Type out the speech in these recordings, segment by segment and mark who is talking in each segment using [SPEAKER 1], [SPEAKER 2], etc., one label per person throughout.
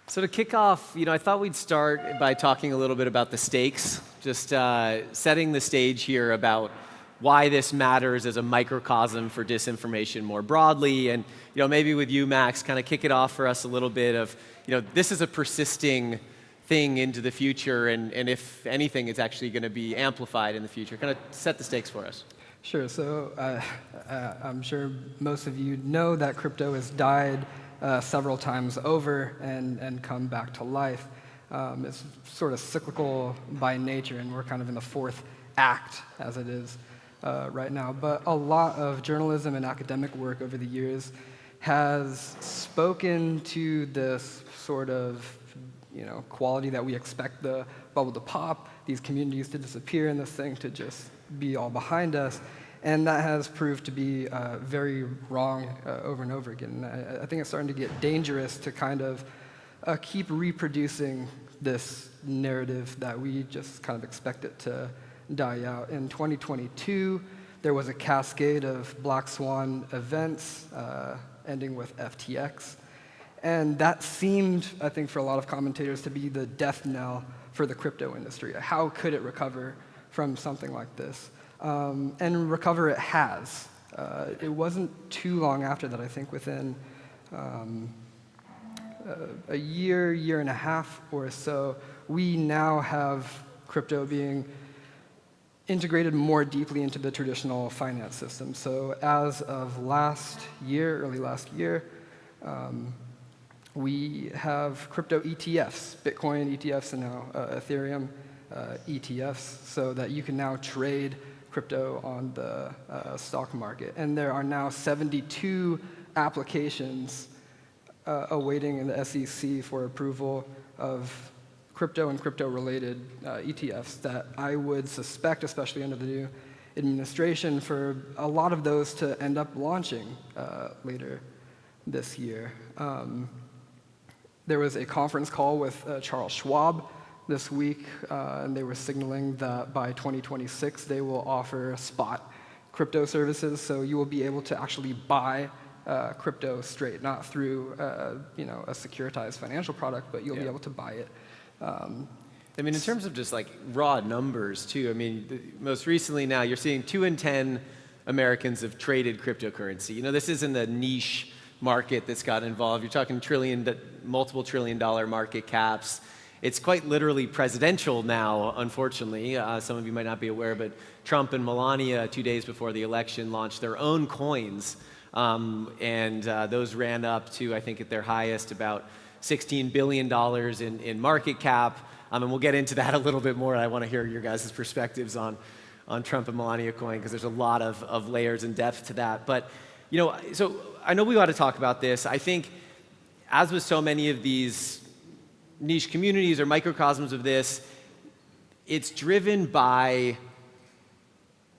[SPEAKER 1] So to kick off, I thought we'd start by talking a little bit about the stakes, just setting the stage here about why this matters as a microcosm for disinformation more broadly, and maybe with you, Max, kind of kick it off for us a little bit of, this is a persisting thing into the future, and if anything, it's actually going to be amplified in the future. Kind of set the stakes for us.
[SPEAKER 2] Sure. So I'm sure most of you know that crypto has died several times over and come back to life. It's sort of cyclical by nature, and we're kind of in the fourth act as it is right now. But a lot of journalism and academic work over the years has spoken to this sort of quality that we expect the bubble to pop, these communities to disappear, and this thing to just be all behind us. And that has proved to be very wrong over and over again. I think it's starting to get dangerous to kind of keep reproducing this narrative that we just kind of expect it to die out. In 2022, there was a cascade of black swan events ending with FTX. And that seemed, I think, for a lot of commentators to be the death knell for the crypto industry. How could it recover from something like this? And recover it has. It wasn't too long after that, I think within a year and a half or so, we now have crypto being integrated more deeply into the traditional finance system. So as of early last year, we have crypto ETFs, Bitcoin ETFs and now Ethereum ETFs, so that you can now trade crypto on the stock market. And there are now 72 applications awaiting in the SEC for approval of crypto and crypto-related ETFs that I would suspect, especially under the new administration, for a lot of those to end up launching later this year. There was a conference call with Charles Schwab this week, and they were signaling that by 2026 they will offer spot crypto services, so you will be able to actually buy crypto straight, not through a securitized financial product, but you'll be able to buy it.
[SPEAKER 1] In terms of just like raw numbers too, most recently now you're seeing 2 in 10 Americans have traded cryptocurrency. This isn't a niche market that's got involved. You're talking multiple trillion-dollar market caps. It's quite literally presidential now, unfortunately. Some of you might not be aware, but Trump and Melania, 2 days before the election, launched their own coins. And those ran up to, I think at their highest, about $16 billion in market cap. And we'll get into that a little bit more. I want to hear your guys' perspectives on Trump and Melania coin, because there's a lot of layers and depth to that. But, so I know we ought to talk about this. I think, as with so many of these niche communities or microcosms of this, it's driven by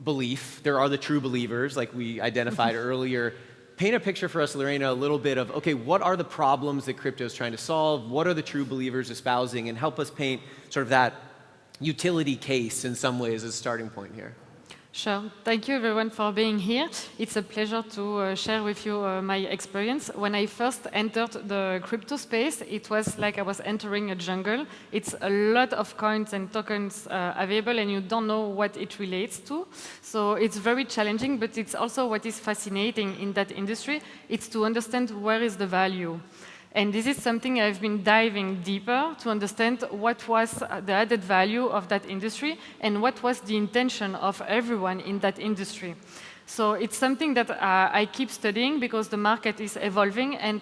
[SPEAKER 1] belief. There are the true believers, like we identified earlier. Paint a picture for us, Lorena, a little bit of, okay, what are the problems that crypto is trying to solve? What are the true believers espousing? And help us paint sort of that utility case in some ways as a starting point here.
[SPEAKER 3] Sure. Thank you, everyone, for being here. It's a pleasure to share with you my experience. When I first entered the crypto space, it was like I was entering a jungle. It's a lot of coins and tokens available, and you don't know what it relates to. So it's very challenging, but it's also what is fascinating in that industry. It's to understand where is the value. And this is something I've been diving deeper to understand what was the added value of that industry and what was the intention of everyone in that industry. So it's something that I keep studying because the market is evolving, and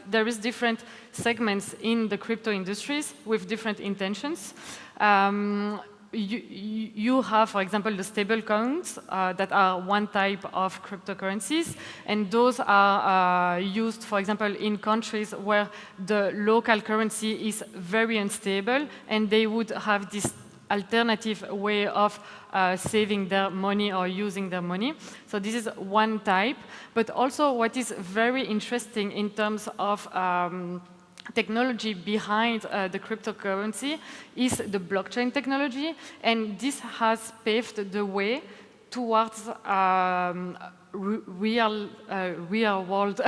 [SPEAKER 3] there is different segments in the crypto industries with different intentions. You have, for example, the stable coins that are one type of cryptocurrencies, and those are used, for example, in countries where the local currency is very unstable, and they would have this alternative way of saving their money or using their money. So this is one type. But also what is very interesting in terms of technology behind the cryptocurrency is the blockchain technology, and this has paved the way towards real world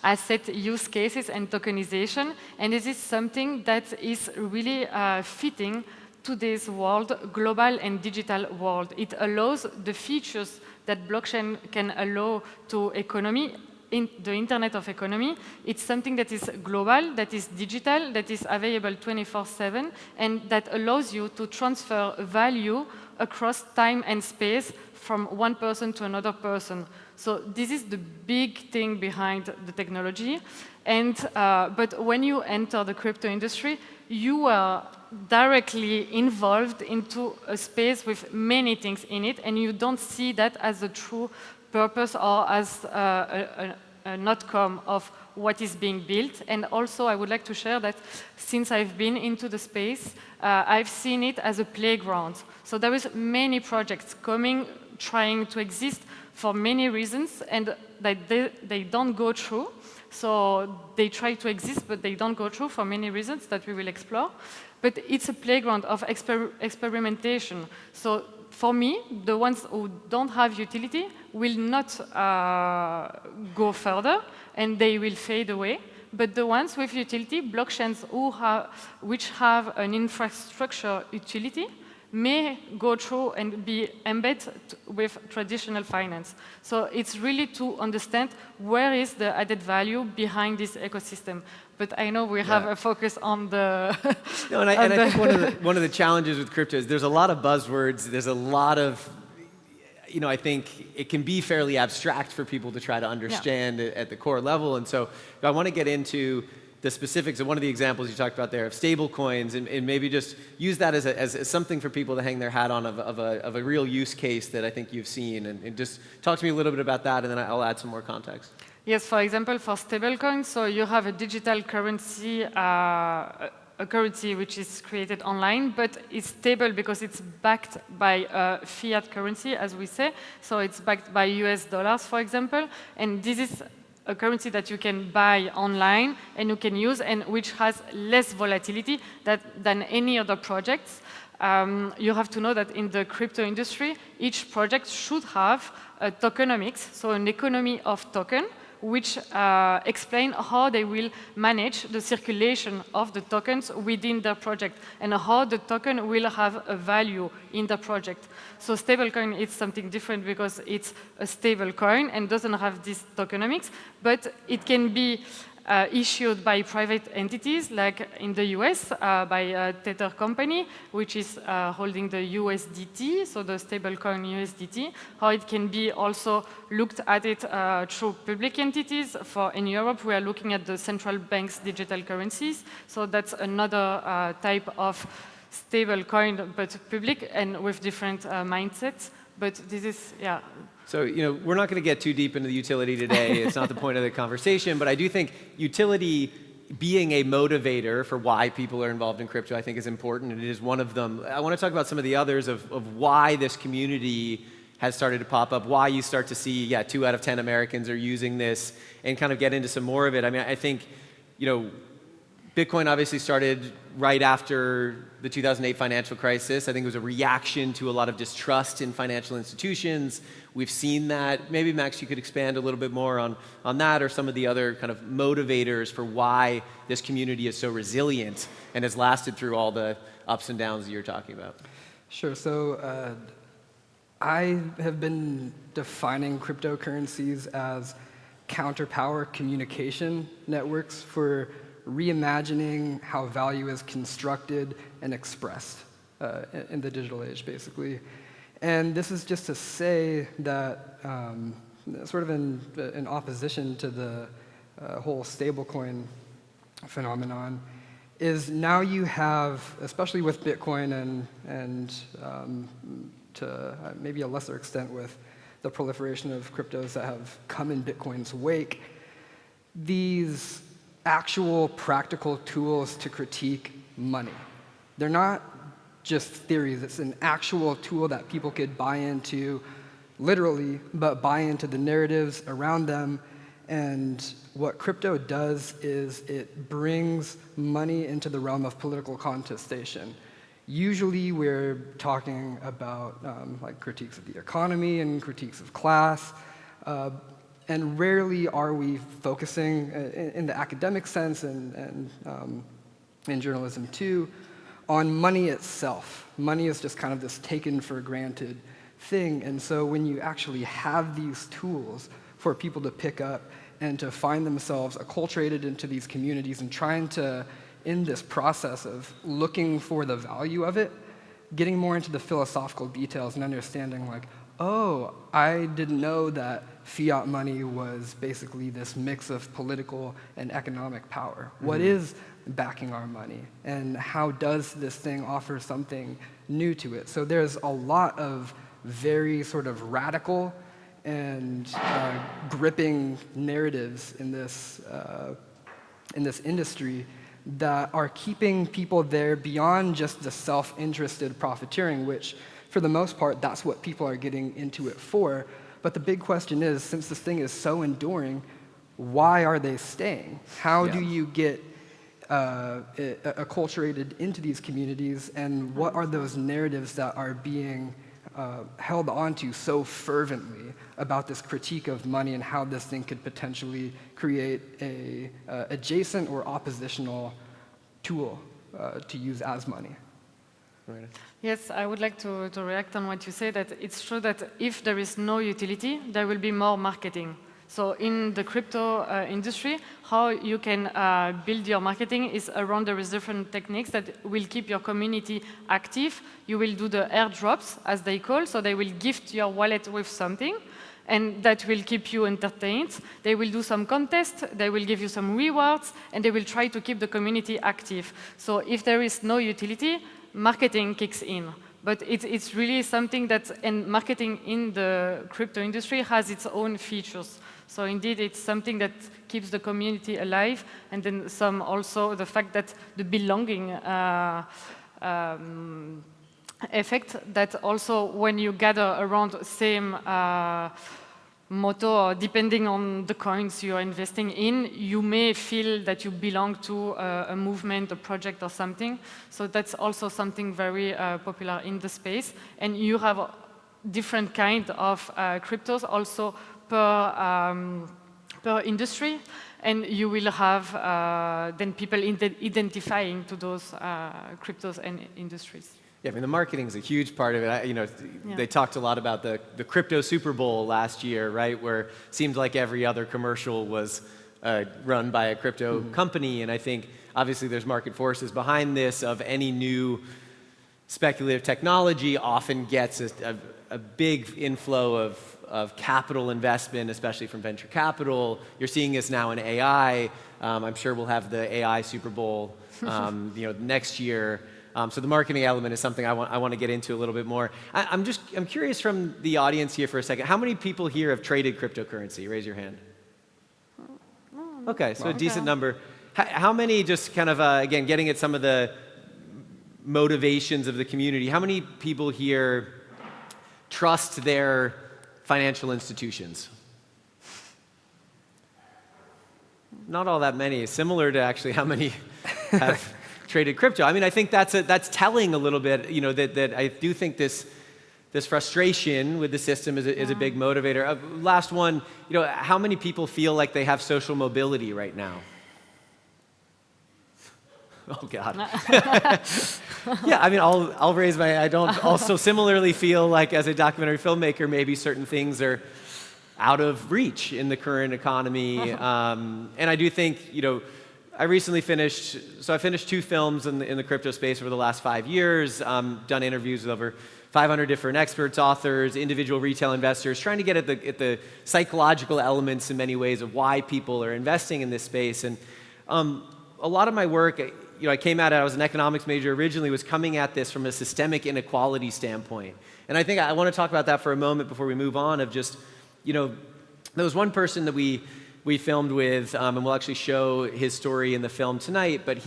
[SPEAKER 3] asset use cases and tokenization. And this is something that is really fitting today's world, global and digital world. It allows the features that blockchain can allow to economy, in the Internet of Economy. It's something that is global, that is digital, that is available 24/7, and that allows you to transfer value across time and space from one person to another person. So this is the big thing behind the technology. And, but when you enter the crypto industry, you are directly involved into a space with many things in it, and you don't see that as a true purpose or as an outcome of what is being built. And also, I would like to share that since I've been into the space, I've seen it as a playground. So there is many projects coming, trying to exist for many reasons, and that they don't go through. So they try to exist, but they don't go through for many reasons that we will explore. But it's a playground of experimentation. So for me, the ones who don't have utility will not go further, and they will fade away. But the ones with utility, blockchains which have an infrastructure utility, may go through and be embedded with traditional finance. So it's really to understand where is the added value behind this ecosystem. But I know we have a focus on the...
[SPEAKER 1] No, and I think one of the challenges with crypto is there's a lot of buzzwords, there's a lot of, you know, I think it can be fairly abstract for people to try to understand at the core level. And so I want to get into the specifics of one of the examples you talked about there of stable coins, and maybe just use that as something for people to hang their hat on of a real use case that I think you've seen. And just talk to me a little bit about that, and then I'll add some more context.
[SPEAKER 3] Yes, for example, for stablecoins, so you have a digital currency, a currency which is created online, but it's stable because it's backed by fiat currency, as we say. So it's backed by US dollars, for example, and this is a currency that you can buy online and you can use, and which has less volatility than any other projects. You have to know that in the crypto industry, each project should have a tokenomics, so an economy of token, which explain how they will manage the circulation of the tokens within their project and how the token will have a value in the project. So stablecoin is something different because it's a stable coin and doesn't have this tokenomics, but it can be issued by private entities, like in the US, by a Tether company, which is holding the USDT, so the stablecoin USDT. How it can be also looked at it through public entities. In Europe, we are looking at the central bank's digital currencies. So that's another type of stablecoin, but public and with different mindsets. But this is, yeah.
[SPEAKER 1] So, you know, we're not going to get too deep into the utility today. It's not the point of the conversation, but I do think utility being a motivator for why people are involved in crypto, I think is important, and it is one of them. I want to talk about some of the others of why this community has started to pop up, why you start to see, 2 out of 10 Americans are using this, and kind of get into some more of it. I mean, I think, you know, Bitcoin obviously started right after the 2008 financial crisis. I think it was a reaction to a lot of distrust in financial institutions. We've seen that. Maybe, Max, you could expand a little bit more on that or some of the other kind of motivators for why this community is so resilient and has lasted through all the ups and downs that you're talking about.
[SPEAKER 2] Sure. So I have been defining cryptocurrencies as counterpower communication networks for reimagining how value is constructed and expressed in the digital age, basically. And this is just to say that, sort of in opposition to the whole stablecoin phenomenon, is now you have, especially with Bitcoin and to maybe a lesser extent with the proliferation of cryptos that have come in Bitcoin's wake, these actual practical tools to critique money. They're not just theories, it's an actual tool that people could buy into, literally, but buy into the narratives around them. And what crypto does is it brings money into the realm of political contestation. Usually we're talking about like critiques of the economy and critiques of class, and rarely are we focusing in the academic sense and in journalism too, on money itself. Money is just kind of this taken for granted thing, and so when you actually have these tools for people to pick up and to find themselves acculturated into these communities and trying to, in this process of looking for the value of it, getting more into the philosophical details and understanding like, oh, I didn't know that fiat money was basically this mix of political and economic power. Mm-hmm. What is backing our money? And how does this thing offer something new to it? So there's a lot of very sort of radical and gripping narratives in this industry that are keeping people there beyond just the self-interested profiteering, which for the most part, that's what people are getting into it for. But the big question is, since this thing is so enduring, why are they staying? How do you get acculturated into these communities, and what are those narratives that are being held onto so fervently about this critique of money and how this thing could potentially create a adjacent or oppositional tool to use as money?
[SPEAKER 1] Lorena?
[SPEAKER 3] Yes, I would like to react on what you say, that it's true that if there is no utility, there will be more marketing. So in the crypto industry, how you can build your marketing is around there is different techniques that will keep your community active. You will do the airdrops, as they call, so they will gift your wallet with something, and that will keep you entertained. They will do some contests, they will give you some rewards, and they will try to keep the community active. So if there is no utility, marketing kicks in. But it's really something that, and marketing in the crypto industry has its own features. So indeed, it's something that keeps the community alive, and then some also the fact that the belonging effect, that also when you gather around the same motto, or depending on the coins you are investing in, you may feel that you belong to a movement, a project, or something. So that's also something very popular in the space. And you have different kind of cryptos also per industry, and you will have then people identifying to those cryptos and industries.
[SPEAKER 1] Yeah, I mean, the marketing is a huge part of it. They talked a lot about the crypto Super Bowl last year, right, where it seemed like every other commercial was run by a crypto company, and I think obviously there's market forces behind this of any new speculative technology often gets a big inflow of capital investment, especially from venture capital. You're seeing this now in AI. I'm sure we'll have the AI Super Bowl next year. So the marketing element is something I want to get into a little bit more. I'm curious from the audience here for a second. How many people here have traded cryptocurrency? Raise your hand. Okay, so a decent number. How many, just kind of, again, getting at some of the motivations of the community, how many people here trust their financial institutions? Not all that many. Similar to actually how many have traded crypto. I mean, I think that's telling a little bit, that I do think this frustration with the system is a big motivator. Last one, how many people feel like they have social mobility right now? Oh God. Yeah, I mean, I'll raise my. I don't also similarly feel like as a documentary filmmaker, maybe certain things are out of reach in the current economy, and I do think I recently finished. So I finished 2 films in the crypto space over the last 5 years. Done interviews with over 500 different experts, authors, individual retail investors, trying to get at the psychological elements in many ways of why people are investing in this space. And a lot of my work, I came at it, I was an economics major originally, was coming at this from a systemic inequality standpoint. And I think I want to talk about that for a moment before we move on, of just, there was one person that we filmed with, and we'll actually show his story in the film tonight, but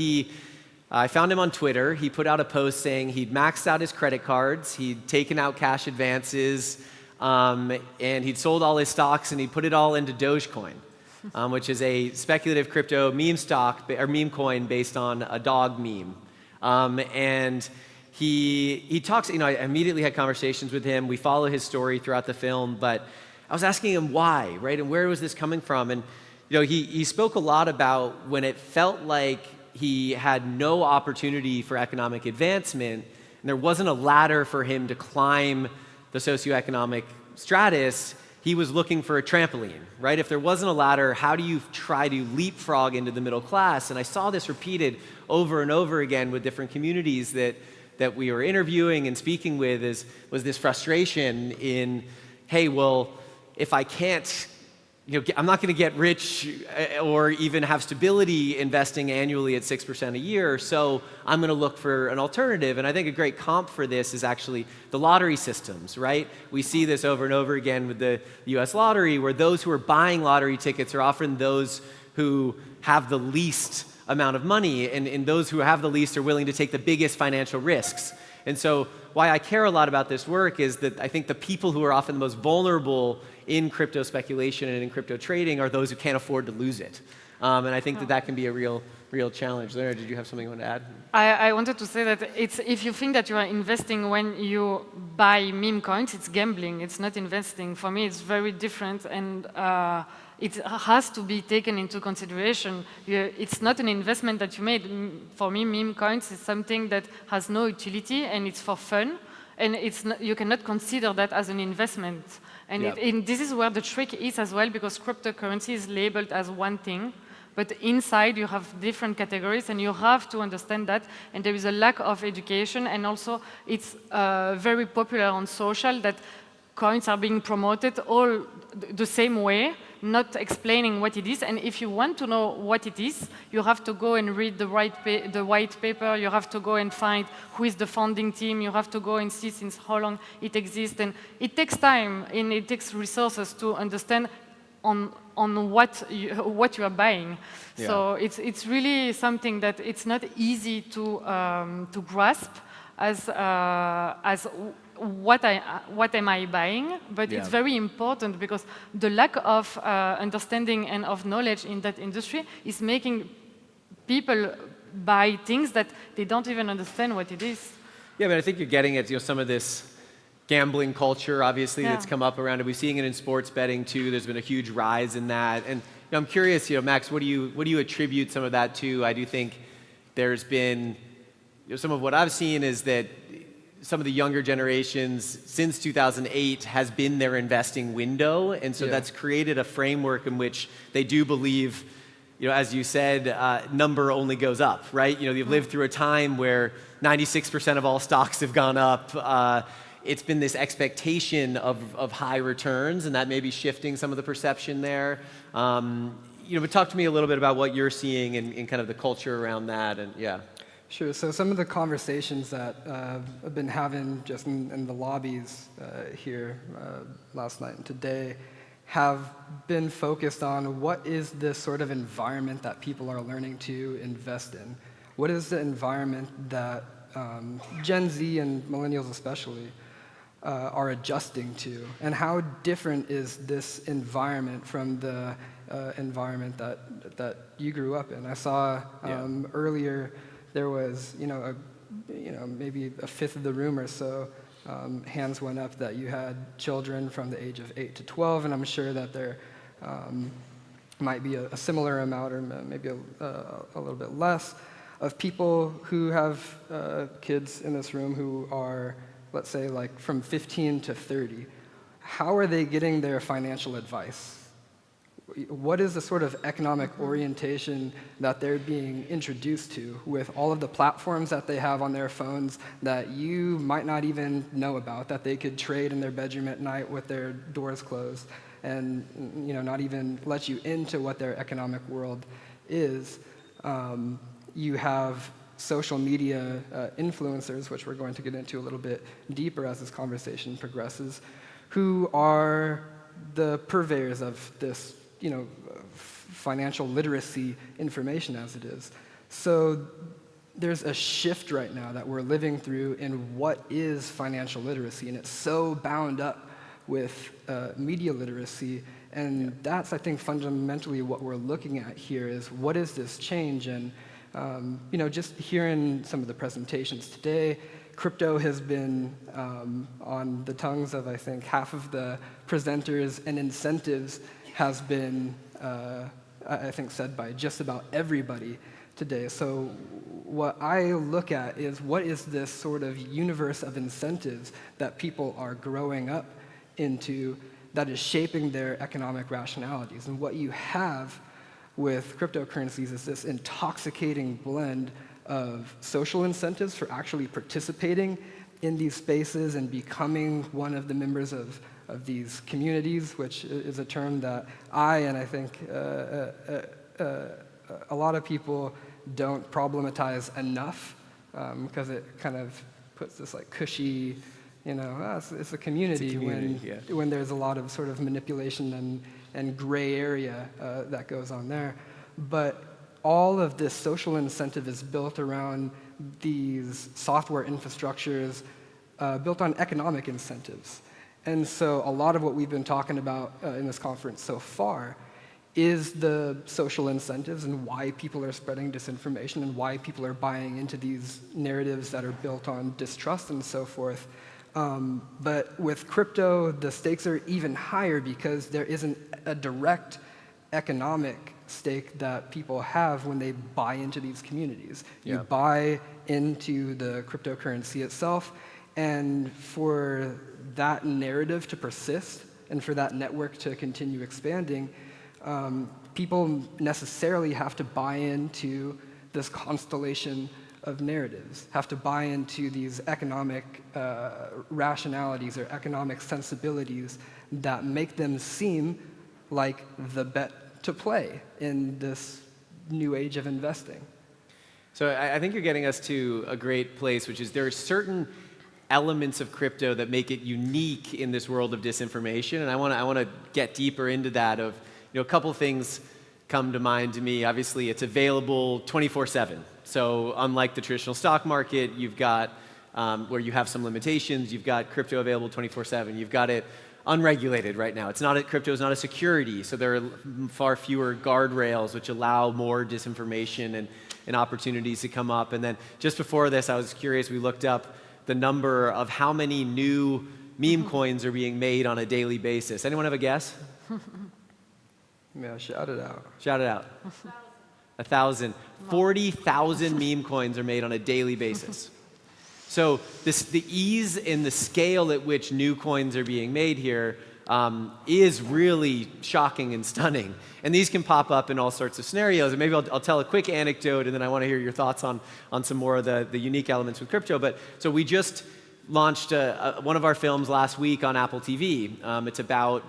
[SPEAKER 1] I found him on Twitter. He put out a post saying he'd maxed out his credit cards, he'd taken out cash advances, and he'd sold all his stocks, and he put it all into Dogecoin. Which is a speculative crypto meme stock or meme coin based on a dog meme. And he talks, I immediately had conversations with him. We follow his story throughout the film, but I was asking him why, right? And where was this coming from? And he spoke a lot about when it felt like he had no opportunity for economic advancement, and there wasn't a ladder for him to climb the socioeconomic stratus, he was looking for a trampoline, right? If there wasn't a ladder, how do you try to leapfrog into the middle class? And I saw this repeated over and over again with different communities that we were interviewing and speaking with, was this frustration in, hey, well, if I can't, I'm not going to get rich or even have stability investing annually at 6% a year, so I'm going to look for an alternative. And I think a great comp for this is actually the lottery systems, right? We see this over and over again with the US lottery, where those who are buying lottery tickets are often those who have the least amount of money, and those who have the least are willing to take the biggest financial risks. And so why I care a lot about this work is that I think the people who are often the most vulnerable in crypto speculation and in crypto trading are those who can't afford to lose it. And I think that can be a real challenge. Lorena, did you have something you want to add?
[SPEAKER 3] I wanted to say that if you think that you are investing when you buy meme coins, it's gambling, it's not investing. For me, it's very different, and it has to be taken into consideration. It's not an investment that you made. For me, meme coins is something that has no utility, and it's for fun, and you cannot consider that as an investment. And this is where the trick is as well, because cryptocurrency is labeled as one thing, but inside you have different categories, and you have to understand that, and there is a lack of education, and also it's very popular on social that coins are being promoted all the same way, not explaining what it is. And if you want to know what it is, you have to go and read the white paper, you have to go and find who is the founding team, you have to go and see since how long it exists. And it takes time and it takes resources to understand on what you are buying. Yeah. So it's really something that it's not easy to grasp as what am I buying, but it's very important, because the lack of understanding and of knowledge in that industry is making people buy things that they don't even understand what it is.
[SPEAKER 1] Yeah, but I think you're getting at some of this gambling culture, obviously, that's come up around it. We're seeing it in sports betting too. There's been a huge rise in that, and I'm curious, Max, what do you attribute some of that to? I do think there's been some of what I've seen is that some of the younger generations since 2008 has been their investing window, and so that's created a framework in which they do believe, as you said, number only goes up, right? You've lived through a time where 96% of all stocks have gone up. It's been this expectation of high returns, and that may be shifting some of the perception there. But talk to me a little bit about what you're seeing in kind of the culture around that, and
[SPEAKER 2] Sure. So some of the conversations that I've been having just in the lobbies here last night and today have been focused on what is this sort of environment that people are learning to invest in? What is the environment that Gen Z and millennials especially are adjusting to? And how different is this environment from the environment that you grew up in? I saw earlier there was, maybe a fifth of the room or so, hands went up that you had children from the age of 8 to 12, and I'm sure that there might be a similar amount, or maybe a little bit less, of people who have kids in this room who are, let's say, like from 15 to 30. How are they getting their financial advice? What is the sort of economic orientation that they're being introduced to with all of the platforms that they have on their phones that you might not even know about, that they could trade in their bedroom at night with their doors closed and not even let you into what their economic world is? You have social media influencers, which we're going to get into a little bit deeper as this conversation progresses, who are the purveyors of this financial literacy information as it is. So there's a shift right now that we're living through in what is financial literacy, and it's so bound up with media literacy, and that's, I think, fundamentally what we're looking at here is what is this change? And just hearing some of the presentations today, crypto has been on the tongues of, I think, half of the presenters, and incentives has been, I think, said by just about everybody today. So what I look at is, what is this sort of universe of incentives that people are growing up into that is shaping their economic rationalities? And what you have with cryptocurrencies is this intoxicating blend of social incentives for actually participating in these spaces and becoming one of the members of these communities, which is a term that and I think a lot of people don't problematize enough, because it kind of puts this like cushy, it's a community, when there's a lot of sort of manipulation and gray area that goes on there. But all of this social incentive is built around these software infrastructures built on economic incentives. And so a lot of what we've been talking about in this conference so far is the social incentives and why people are spreading disinformation and why people are buying into these narratives that are built on distrust and so forth. But with crypto, the stakes are even higher because there isn't a direct economic stake that people have when they buy into these communities. You buy into the cryptocurrency itself, and for that narrative to persist and for that network to continue expanding, people necessarily have to buy into this constellation of narratives, have to buy into these economic rationalities or economic sensibilities that make them seem like the bet to play in this new age of investing.
[SPEAKER 1] So I think you're getting us to a great place, which is there are certain elements of crypto that make it unique in this world of disinformation, and I want to get deeper into that. Of a couple things come to mind to me. Obviously, it's available 24/7. So unlike the traditional stock market, you've got where you have some limitations. You've got crypto available 24/7. You've got it unregulated right now. Crypto is not a security, so there are far fewer guardrails which allow more disinformation and opportunities to come up. And then just before this, I was curious, we looked up the number of how many new meme coins are being made on a daily basis. Anyone have a guess?
[SPEAKER 2] Yeah, shout it out.
[SPEAKER 1] Shout it out. 1,000. 40,000 meme coins are made on a daily basis. So the ease and the scale at which new coins are being made here is really shocking and stunning. And these can pop up in all sorts of scenarios. And maybe I'll tell a quick anecdote, and then I want to hear your thoughts on some more of the unique elements with crypto. But so we just launched one of our films last week on Apple TV. It's about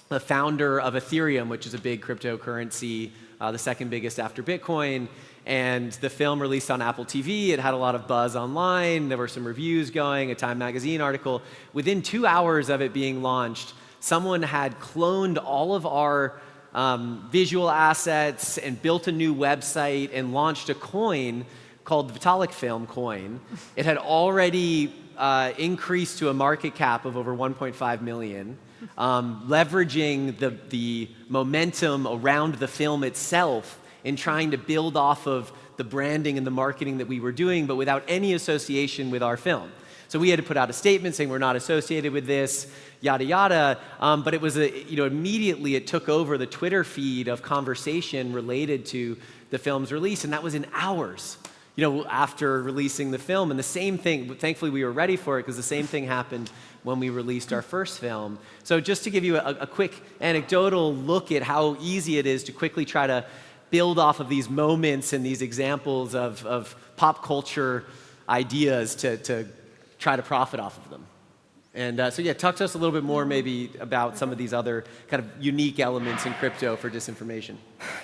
[SPEAKER 1] the founder of Ethereum, which is a big cryptocurrency, the second biggest after Bitcoin. And the film released on Apple TV. It had a lot of buzz online. There were some reviews going, a Time magazine article. Within 2 hours of it being launched, someone had cloned all of our visual assets and built a new website and launched a coin called the Vitalik Film coin. It had already increased to a market cap of over 1.5 million. Leveraging the momentum around the film itself in trying to build off of the branding and the marketing that we were doing, but without any association with our film. So we had to put out a statement saying we're not associated with this, yada yada. But it was immediately it took over the Twitter feed of conversation related to the film's release, and that was in hours. After releasing the film. And the same thing, thankfully we were ready for it, because the same thing happened when we released our first film. So just to give you a quick anecdotal look at how easy it is to quickly try to build off of these moments and these examples of pop culture ideas to try to profit off of them. And talk to us a little bit more maybe about some of these other kind of unique elements in crypto for disinformation.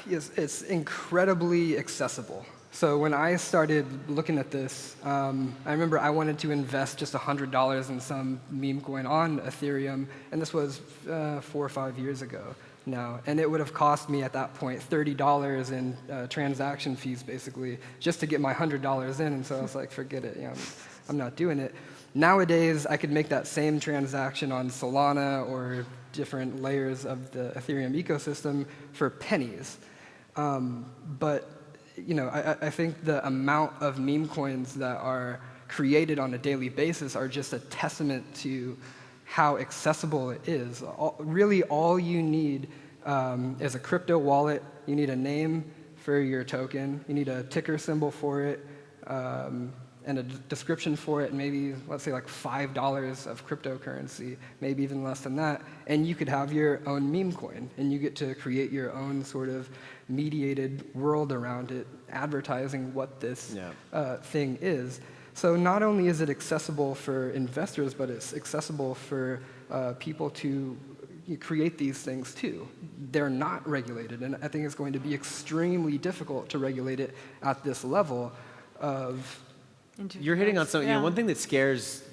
[SPEAKER 2] Yes, it's incredibly accessible. So when I started looking at this, I remember I wanted to invest just $100 in some meme coin on Ethereum, and this was 4 or 5 years ago now. And it would have cost me at that point $30 in transaction fees, basically, just to get my $100 in. And so I was like, forget it, I'm not doing it. Nowadays, I could make that same transaction on Solana or different layers of the Ethereum ecosystem for pennies. But I think the amount of meme coins that are created on a daily basis are just a testament to how accessible it is. Really, all you need is a crypto wallet. You need a name for your token. You need a ticker symbol for it, and a description for it, and maybe, let's say, like $5 of cryptocurrency, maybe even less than that, and you could have your own meme coin, and you get to create your own sort of mediated world around it, advertising what this thing is. So not only is it accessible for investors, but it's accessible for people to create these things too. They're not regulated, and I think it's going to be extremely difficult to regulate it at this level of...
[SPEAKER 1] You're hitting on something. You know, one thing that scares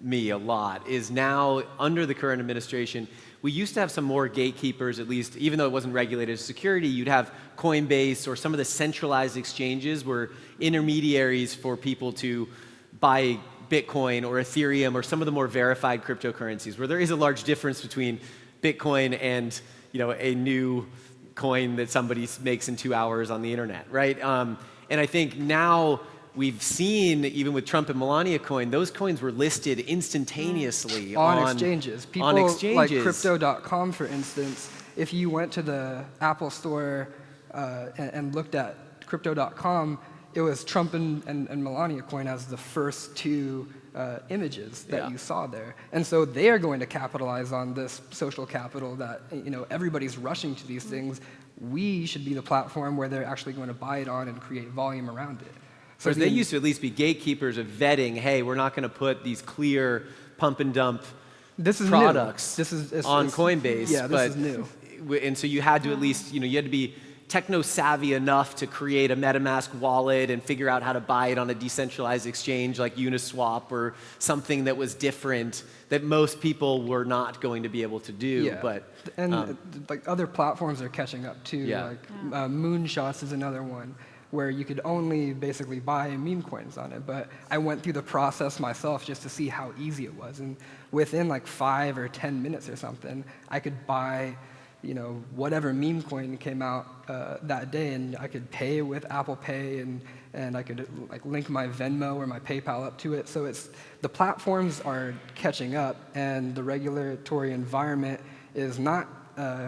[SPEAKER 1] me a lot is now, under the current administration, we used to have some more gatekeepers, at least, even though it wasn't regulated as security. You'd have Coinbase or some of the centralized exchanges were intermediaries for people to buy Bitcoin or Ethereum or some of the more verified cryptocurrencies, where there is a large difference between Bitcoin and, you know, a new coin that somebody makes in 2 hours on the internet, right? And I think now we've seen, even with Trump and Melania coin, those coins were listed instantaneously
[SPEAKER 2] on exchanges. People
[SPEAKER 1] on exchanges.
[SPEAKER 2] Like Crypto.com, for instance, if you went to the Apple store and looked at Crypto.com, it was Trump and Melania coin as the first two images that you saw there. And so they are going to capitalize on this social capital that, you know, everybody's rushing to these things. We should be the platform where they're actually going to buy it on and create volume around it. So
[SPEAKER 1] they used to at least be gatekeepers of vetting, hey, we're not going to put these clear pump and dump products on Coinbase.
[SPEAKER 2] Yeah, this is new.
[SPEAKER 1] And so you had to at least, you know, you had to be techno-savvy enough to create a MetaMask wallet and figure out how to buy it on a decentralized exchange like Uniswap or something that was different that most people were not going to be able to do.
[SPEAKER 2] Yeah.
[SPEAKER 1] But
[SPEAKER 2] like other platforms are catching up too.
[SPEAKER 1] Yeah.
[SPEAKER 2] Like Moonshots is another one, where you could only basically buy meme coins on it. But I went through the process myself just to see how easy it was. And within like 5 or 10 minutes or something, I could buy, you know, whatever meme coin came out that day, and I could pay with Apple Pay, and I could like link my Venmo or my PayPal up to it. So the platforms are catching up, and the regulatory environment is not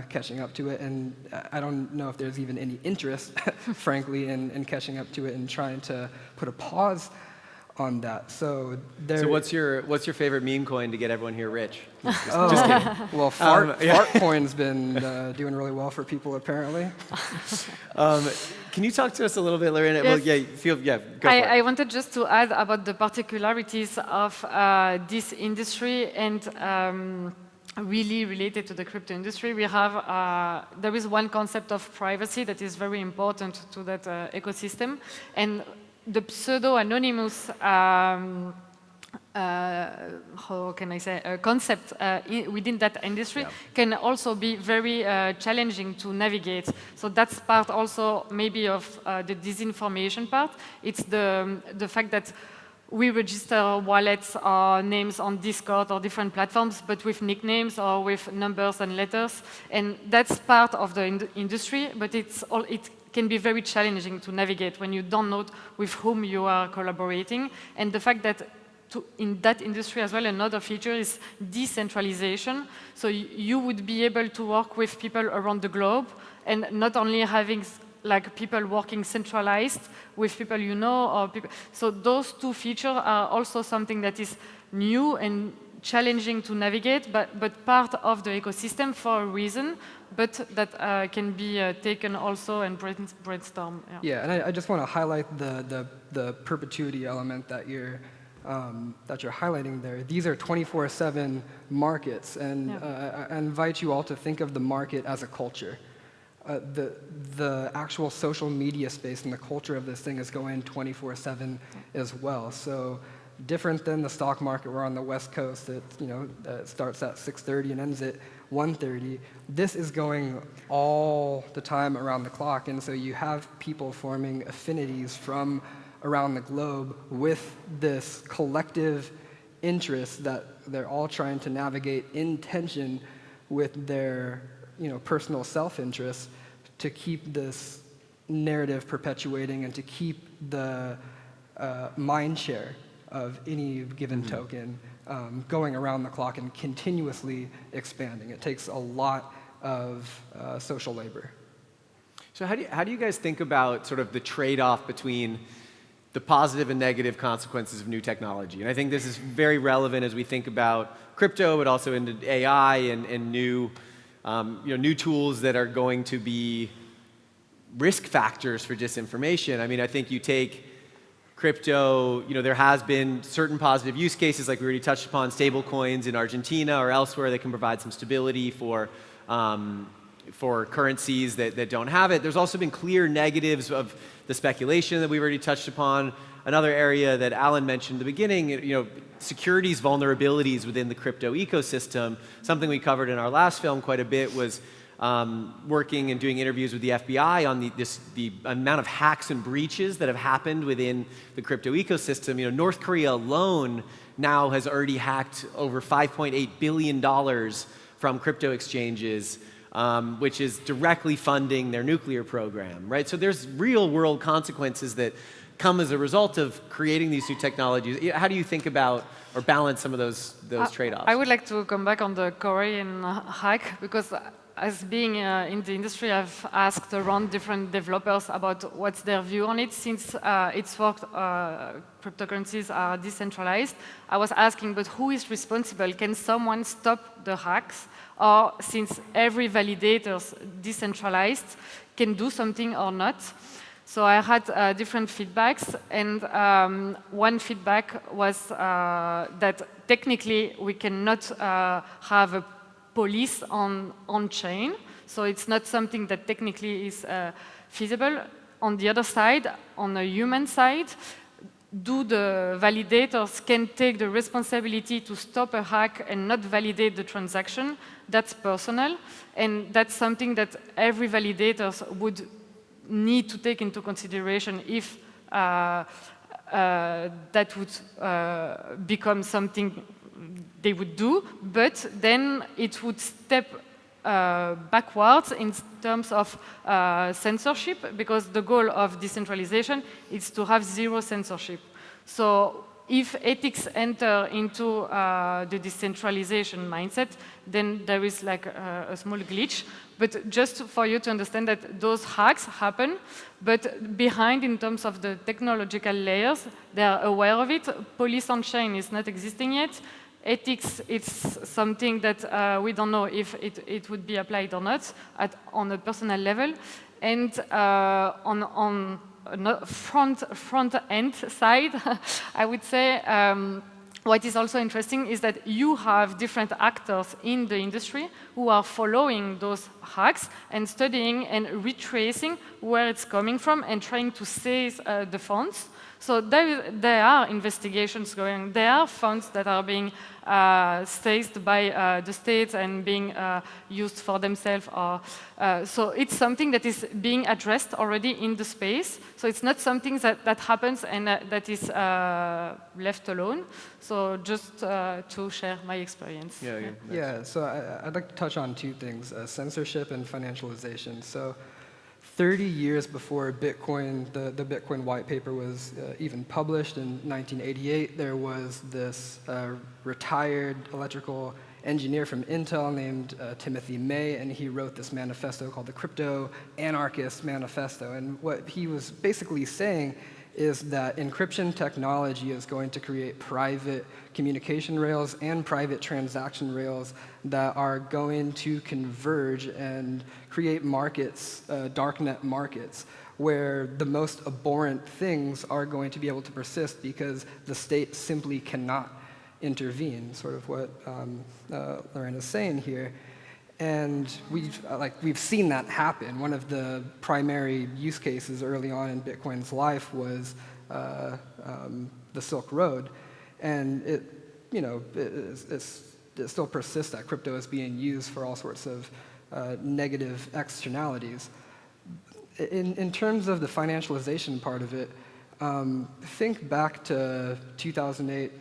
[SPEAKER 2] catching up to it, and I don't know if there's even any interest, frankly, in catching up to it and trying to put a pause on that. So
[SPEAKER 1] what's your favorite meme coin to get everyone here rich? Just
[SPEAKER 2] kidding. Well, Fart coin's been doing really well for people apparently.
[SPEAKER 1] Can you talk to us a little bit, Lorena? Yes. Well, go for it.
[SPEAKER 3] I wanted just to add about the particularities of this industry and really related to the crypto industry. We have, there is one concept of privacy that is very important to that ecosystem, and the pseudo-anonymous, how can I say, concept within that industry can also be very challenging to navigate. So that's part also maybe of the disinformation part. It's the fact that we register wallets or names on Discord or different platforms, but with nicknames or with numbers and letters. And that's part of the industry, but it can be very challenging to navigate when you don't know with whom you are collaborating. And the fact that in that industry as well, another feature is decentralization. So you would be able to work with people around the globe and not only having like people working centralized with people you know, or people. So those two features are also something that is new and challenging to navigate, but part of the ecosystem for a reason, but that can be taken also and brainstorm.
[SPEAKER 2] Yeah, and I just want to highlight the perpetuity element that you're highlighting there. These are 24/7 markets, and I invite you all to think of the market as a culture. The actual social media space and the culture of this thing is going 24/7 as well. So different than the stock market, where on the West Coast it starts at 6:30 and ends at 1:30. This is going all the time around the clock, and so you have people forming affinities from around the globe with this collective interest that they're all trying to navigate in tension with their personal self-interest to keep this narrative perpetuating and to keep the mind share of any given token going around the clock and continuously expanding. It takes a lot of social labor.
[SPEAKER 1] So how do you guys think about sort of the trade-off between the positive and negative consequences of new technology? And I think this is very relevant as we think about crypto, but also into AI and new, new tools that are going to be risk factors for disinformation. I mean, I think you take crypto, there has been certain positive use cases, like we already touched upon, stable coins in Argentina or elsewhere that can provide some stability for currencies that don't have it. There's also been clear negatives of the speculation that we've already touched upon. Another area that Alan mentioned at the beginning, securities vulnerabilities within the crypto ecosystem. Something we covered in our last film quite a bit was working and doing interviews with the FBI on the amount of hacks and breaches that have happened within the crypto ecosystem. North Korea alone now has already hacked over $5.8 billion from crypto exchanges, which is directly funding their nuclear program, right? So there's real world consequences that come as a result of creating these new technologies. How do you think about or balance some of those trade-offs?
[SPEAKER 3] I would like to come back on the Korean hack, because as being in the industry, I've asked around different developers about what's their view on it. Since it's worked, cryptocurrencies are decentralized, I was asking, but who is responsible? Can someone stop the hacks? Or since every validator is decentralized, can do something or not? So I had different feedbacks, and one feedback was that technically we cannot have a police on-chain, so it's not something that technically is feasible. On the other side, on the human side, do the validators can take the responsibility to stop a hack and not validate the transaction? That's personal, and that's something that every validator would need to take into consideration if that would become something they would do, but then it would step backwards in terms of censorship, because the goal of decentralization is to have zero censorship. So if ethics enter into the decentralization mindset, then there is like a small glitch. But just for you to understand that those hacks happen, but behind, in terms of the technological layers, they are aware of it. Police on chain is not existing yet. Ethics, it's something that we don't know if it would be applied or not on a personal level. And on front end side, I would say what is also interesting is that you have different actors in the industry who are following those hacks and studying and retracing where it's coming from and trying to seize the funds. So there are investigations going. There are funds that are being seized by the states and being used for themselves. So it's something that is being addressed already in the space. So it's not something that happens and that is left alone. So just to share my experience.
[SPEAKER 2] Yeah, so I'd like to touch on two things, censorship and financialization. So 30 years before Bitcoin, the Bitcoin white paper was even published in 1988, there was this retired electrical engineer from Intel named Timothy May, and he wrote this manifesto called the Crypto Anarchist Manifesto. And what he was basically saying is that encryption technology is going to create private communication rails and private transaction rails that are going to converge and create markets, darknet markets, where the most abhorrent things are going to be able to persist because the state simply cannot intervene, sort of what Lorena is saying here. And we've seen that happen. One of the primary use cases early on in Bitcoin's life was the Silk Road, and it still persists that crypto is being used for all sorts of negative externalities. In terms of the financialization part of it, think back to 2008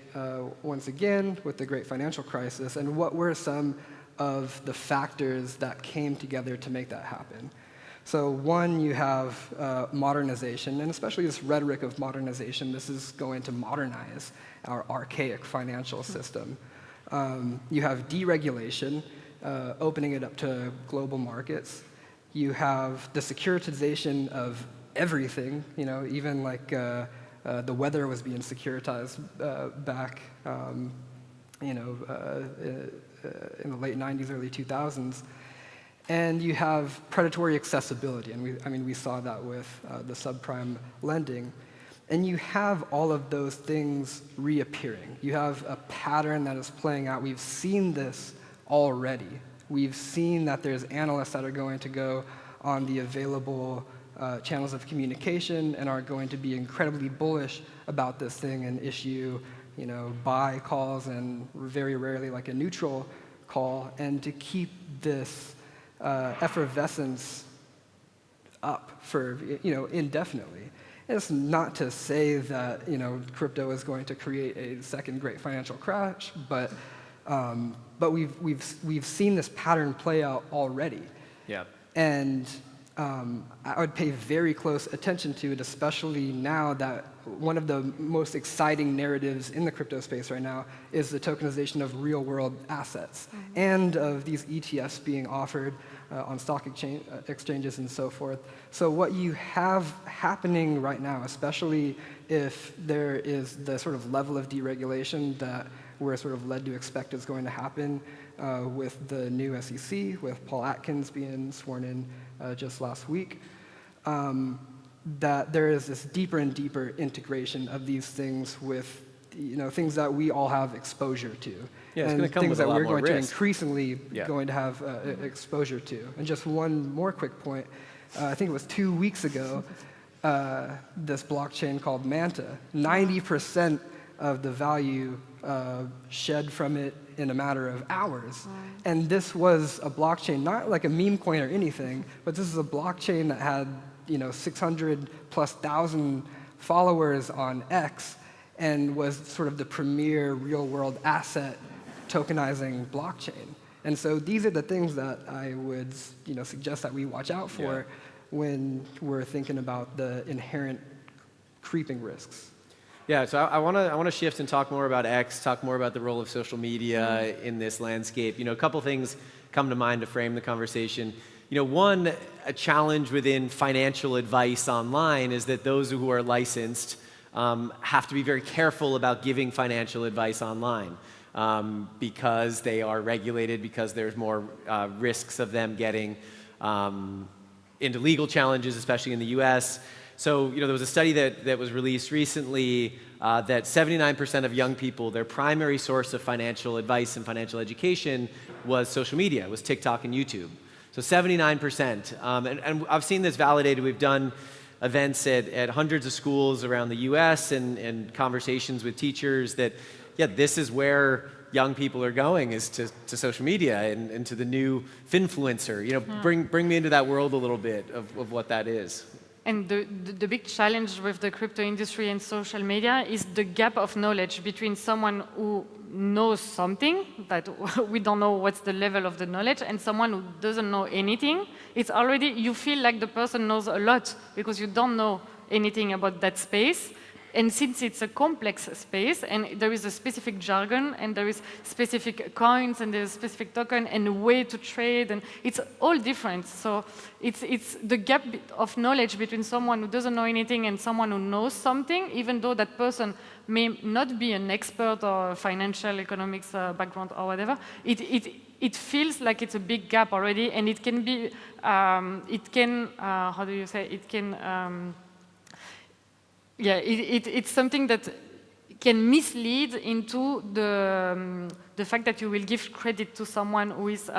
[SPEAKER 2] once again with the Great Financial Crisis, and what were some of the factors that came together to make that happen. So one, you have modernization, and especially this rhetoric of modernization. This is going to modernize our archaic financial system. You have deregulation, opening it up to global markets. You have the securitization of everything, even like the weather was being securitized back, in the late 90s, early 2000s. And you have predatory accessibility, and we saw that with the subprime lending. And you have all of those things reappearing. You have a pattern that is playing out. We've seen this already. We've seen that there's analysts that are going to go on the available channels of communication and are going to be incredibly bullish about this thing and issue, buy calls and very rarely like a neutral call, and to keep this effervescence up for indefinitely. It's not to say that crypto is going to create a second great financial crash, but we've seen this pattern play out already.
[SPEAKER 1] Yeah.
[SPEAKER 2] And I would pay very close attention to it, especially now that one of the most exciting narratives in the crypto space right now is the tokenization of real-world assets and of these ETFs being offered on stock exchanges and so forth. So what you have happening right now, especially if there is the sort of level of deregulation that we're sort of led to expect is going to happen with the new SEC, with Paul Atkins being sworn in just last week, that there is this deeper and deeper integration of these things with things that we all have exposure to.
[SPEAKER 1] Yeah, it's
[SPEAKER 2] and
[SPEAKER 1] going to come
[SPEAKER 2] things
[SPEAKER 1] with
[SPEAKER 2] that
[SPEAKER 1] a lot
[SPEAKER 2] we're
[SPEAKER 1] more
[SPEAKER 2] going to
[SPEAKER 1] risk.
[SPEAKER 2] increasingly going to have exposure to. And just one more quick point. I think it was 2 weeks ago, this blockchain called Manta, 90% of the value shed from it in a matter of hours. And this was a blockchain, not like a meme coin or anything, but this is a blockchain that had 600,000+ followers on X and was sort of the premier real-world asset tokenizing blockchain. And so these are the things that I would suggest that we watch out for when we're thinking about the inherent creeping risks.
[SPEAKER 1] Yeah, so I want to shift and talk more about X, talk more about the role of social media in this landscape. A couple things come to mind to frame the conversation. One, a challenge within financial advice online is that those who are licensed have to be very careful about giving financial advice online because they are regulated, because there's more risks of them getting into legal challenges, especially in the US. So, there was a study that was released recently that 79% of young people, their primary source of financial advice and financial education was social media, was TikTok and YouTube. So 79%. And I've seen this validated. We've done events at hundreds of schools around the US and conversations with teachers that, this is where young people are going, is to social media and to the new finfluencer. Bring me into that world a little bit of what that is.
[SPEAKER 3] And the big challenge with the crypto industry and social media is the gap of knowledge between someone who knows something, that we don't know what's the level of the knowledge, and someone who doesn't know anything. It's already, you feel like the person knows a lot because you don't know anything about that space. And since it's a complex space, and there is a specific jargon, and there is specific coins, and there's a specific token, and a way to trade, and it's all different. So it's the gap of knowledge between someone who doesn't know anything and someone who knows something, even though that person may not be an expert or financial economics background or whatever. It feels like it's a big gap already, and it can be, how do you say, it can, it's something that can mislead into the fact that you will give credit to someone who is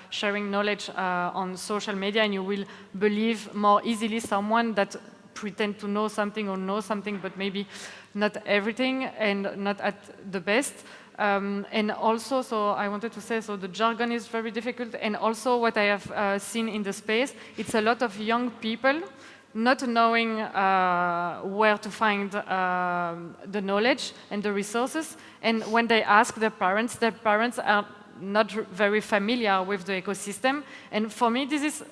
[SPEAKER 3] sharing knowledge on social media, and you will believe more easily someone that pretend to know something or know something, but maybe not everything and not at the best. And also, so I wanted to say, so the jargon is very difficult, and also what I have seen in the space, it's a lot of young people not knowing where to find the knowledge and the resources. And when they ask their parents are not very familiar with the ecosystem. And for me, this is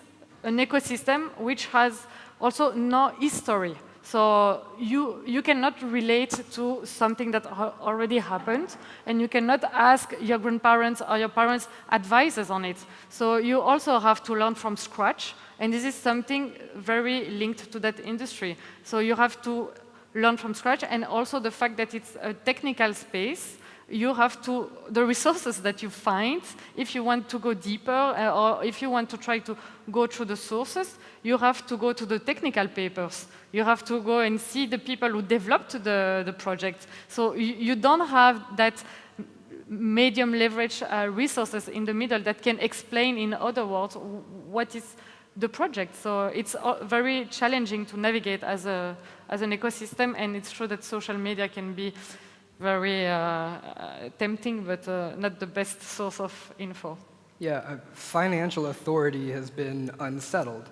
[SPEAKER 3] an ecosystem which has also no history. So you cannot relate to something that already happened, and you cannot ask your grandparents or your parents advices on it. So you also have to learn from scratch, and this is something very linked to that industry. So you have to learn from scratch, and also the fact that it's a technical space, you have to, the resources that you find, if you want to go deeper, or if you want to try to go through the sources, you have to go to the technical papers. You have to go and see the people who developed the project. So you don't have that medium leverage resources in the middle that can explain, in other words, what is the project. So it's very challenging to navigate as an ecosystem, and it's true that social media can be very tempting, but not the best source of info.
[SPEAKER 2] Yeah, financial authority has been unsettled.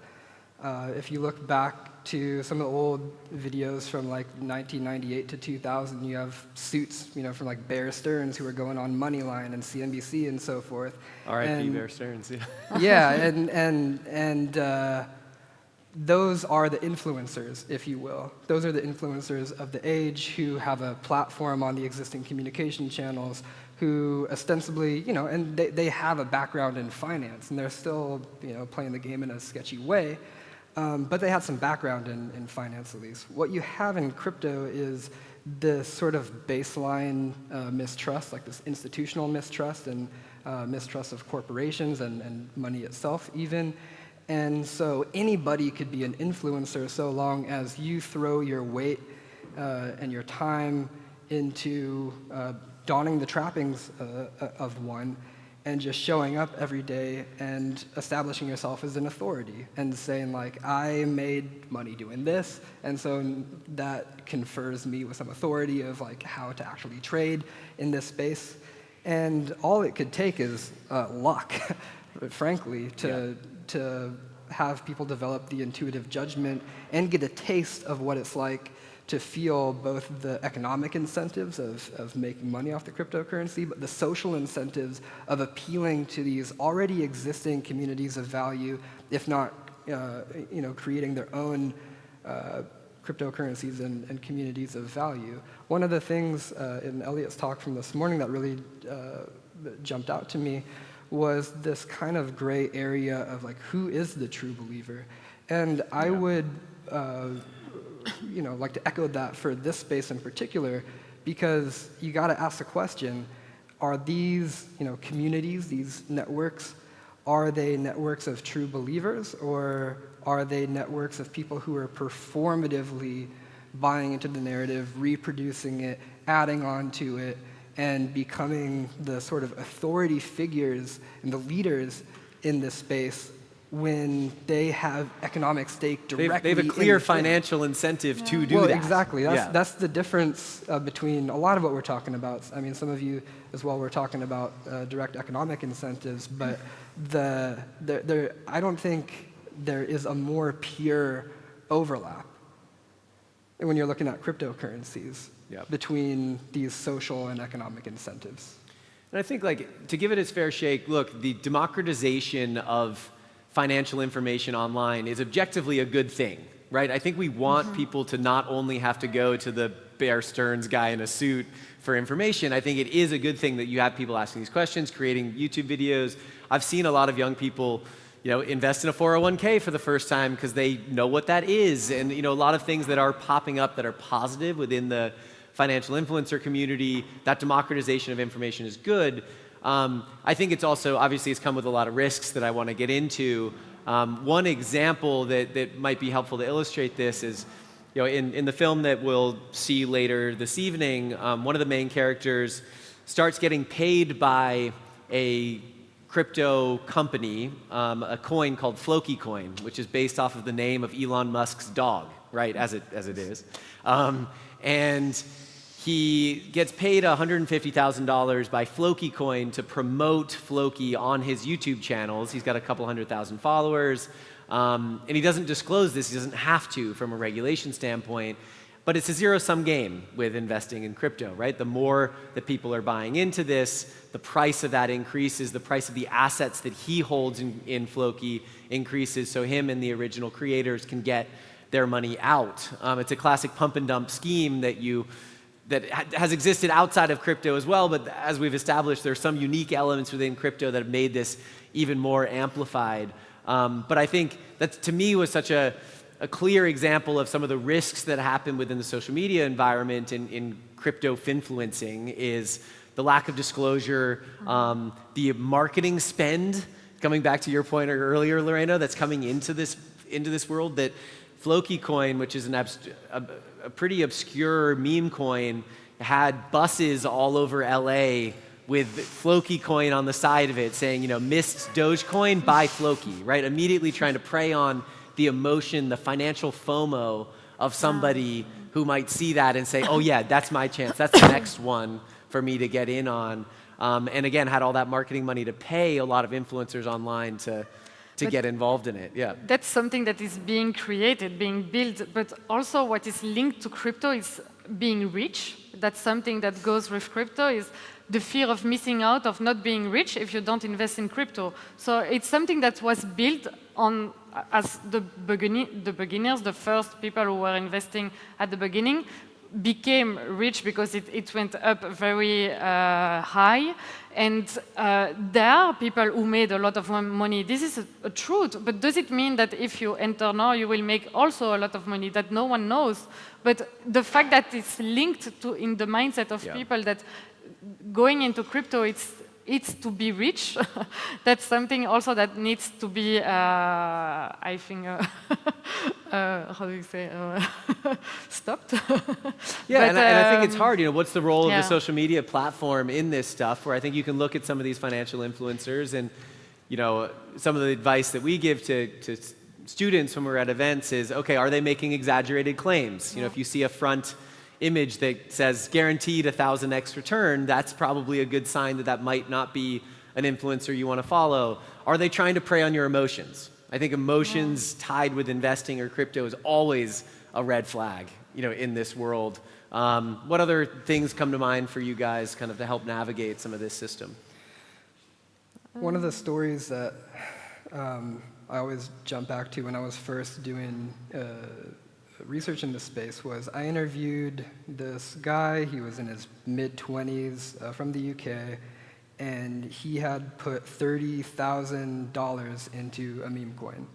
[SPEAKER 2] If you look back to some of the old videos from like 1998 to 2000, you have suits, you know, from like Bear Stearns who were going on Moneyline and CNBC and so forth.
[SPEAKER 1] R.I.P. Bear Stearns.
[SPEAKER 2] Yeah, and those are the influencers, if you will. Those are the influencers of the age who have a platform on the existing communication channels, who ostensibly, you know, and they have a background in finance, and they're still, you know, playing the game in a sketchy way, but they had some background in finance at least. What you have in crypto is this sort of baseline mistrust, like this institutional mistrust and mistrust of corporations and money itself even. And so anybody could be an influencer so long as you throw your weight and your time into donning the trappings of one and just showing up every day and establishing yourself as an authority and saying like, I made money doing this, and so that confers me with some authority of like how to actually trade in this space. And all it could take is luck, frankly, to have people develop the intuitive judgment and get a taste of what it's like to feel both the economic incentives of making money off the cryptocurrency, but the social incentives of appealing to these already existing communities of value, if not you know, creating their own cryptocurrencies and communities of value. One of the things in Elliot's talk from this morning that really jumped out to me was this kind of gray area of like, who is the true believer? And I would you know, like to echo that for this space in particular, because you got to ask the question, are these, you know, communities, these networks, are they networks of true believers, or are they networks of people who are performatively buying into the narrative, reproducing it, adding on to it, and becoming the sort of authority figures and the leaders in this space when they have economic stake directly?
[SPEAKER 1] They have a clear financial incentive to do that.
[SPEAKER 2] Exactly. That's the difference between a lot of what we're talking about. I mean, some of you as well were talking about direct economic incentives, but I don't think there is a more pure overlap when you're looking at cryptocurrencies between these social and economic incentives.
[SPEAKER 1] And I think, like, to give it its fair shake, look, the democratization of financial information online is objectively a good thing, right? I think we want people to not only have to go to the Bear Stearns guy in a suit for information. I think it is a good thing that you have people asking these questions, creating YouTube videos. I've seen a lot of young people, you know, invest in a 401k for the first time because they know what that is. And, you know, a lot of things that are popping up that are positive within the financial influencer community, that democratization of information is good. I think it's also, obviously it's come with a lot of risks that I want to get into. One example that might be helpful to illustrate this is, you know, in the film that we'll see later this evening, one of the main characters starts getting paid by a crypto company, a coin called Floki coin, which is based off of the name of Elon Musk's dog, right, as it is. And he gets paid $150,000 by Floki coin to promote Floki on his YouTube channels. He's got a couple 100,000 followers. And he doesn't disclose this. He doesn't have to from a regulation standpoint. But it's a zero-sum game with investing in crypto, right? The more that people are buying into this, the price of that increases, the price of the assets that he holds in Floki increases, so him and the original creators can get their money out. It's a classic pump and dump scheme that has existed outside of crypto as well, but as we've established, there's some unique elements within crypto that have made this even more amplified. But I think that, to me, was such a clear example of some of the risks that happen within the social media environment in crypto finfluencing is the lack of disclosure, the marketing spend, coming back to your point earlier, Lorena, that's coming into this world, that Floki coin, which is a pretty obscure meme coin, had buses all over LA with Floki coin on the side of it saying, you know, missed Dogecoin, buy Floki, right? Immediately trying to prey on the emotion, the financial FOMO of somebody who might see that and say, oh yeah, that's my chance, that's the next one for me to get in on. And again, had all that marketing money to pay a lot of influencers online to get involved in it, yeah.
[SPEAKER 3] That's something that is being created, being built, but also what is linked to crypto is being rich. That's something that goes with crypto, is the fear of missing out, of not being rich if you don't invest in crypto. So it's something that was built on as the beginners, the first people who were investing at the beginning, became rich because it went up very high. And there are people who made a lot of money. This is a truth, but does it mean that if you enter now, you will make also a lot of money that no one knows? But the fact that it's linked to in the mindset of people that going into crypto, it's to be rich. That's something also that needs to be, I think, how do you say, stopped?
[SPEAKER 1] Yeah, and I think it's hard. You know, what's the role of the social media platform in this stuff? Where I think you can look at some of these financial influencers, and you know, some of the advice that we give to students when we're at events is, okay, are they making exaggerated claims? You know, if you see a front image that says guaranteed 1,000x return, that's probably a good sign that might not be an influencer you want to follow. Are they trying to prey on your emotions? I think emotions tied with investing or crypto is always a red flag, you know, in this world. What other things come to mind for you guys kind of to help navigate some of this system?
[SPEAKER 2] One of the stories that I always jump back to when I was first doing research in this space was I interviewed this guy. He was in his mid-20s from the UK, and he had put $30,000 into a meme coin.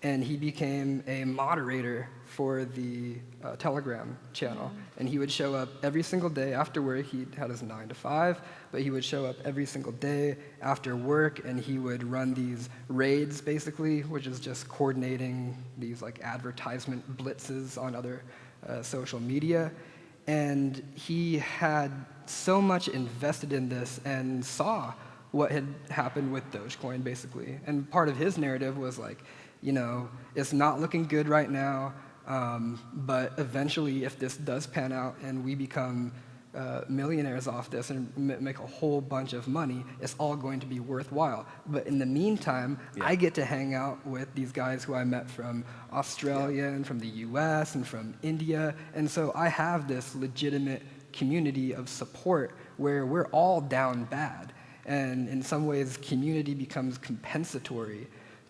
[SPEAKER 2] And he became a moderator for the Telegram channel. And he would show up every single day after work. He had his 9 to 5, but he would show up every single day after work, and he would run these raids, basically, which is just coordinating these like advertisement blitzes on other social media. And he had so much invested in this and saw what had happened with Dogecoin, basically. And part of his narrative was like, you know, it's not looking good right now, but eventually if this does pan out and we become millionaires off this and make a whole bunch of money, it's all going to be worthwhile. But in the meantime, I get to hang out with these guys who I met from Australia and from the US and from India, and so I have this legitimate community of support where we're all down bad. And in some ways, community becomes compensatory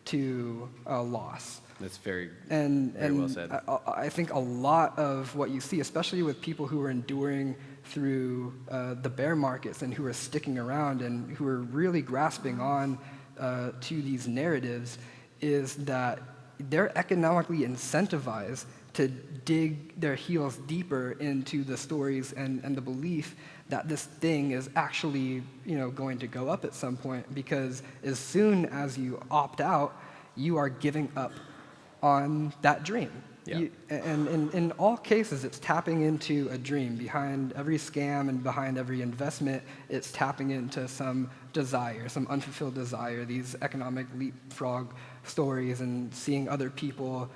[SPEAKER 2] to a loss.
[SPEAKER 1] That's very
[SPEAKER 2] well
[SPEAKER 1] said.
[SPEAKER 2] I think a lot of what you see, especially with people who are enduring through the bear markets and who are sticking around and who are really grasping on to these narratives, is that they're economically incentivized to dig their heels deeper into the stories and the belief that this thing is actually, you know, going to go up at some point, because as soon as you opt out, you are giving up on that dream.
[SPEAKER 1] Yeah.
[SPEAKER 2] And in all cases, it's tapping into a dream. Behind every scam and behind every investment, it's tapping into some desire, some unfulfilled desire, these economic leapfrog stories, and seeing other people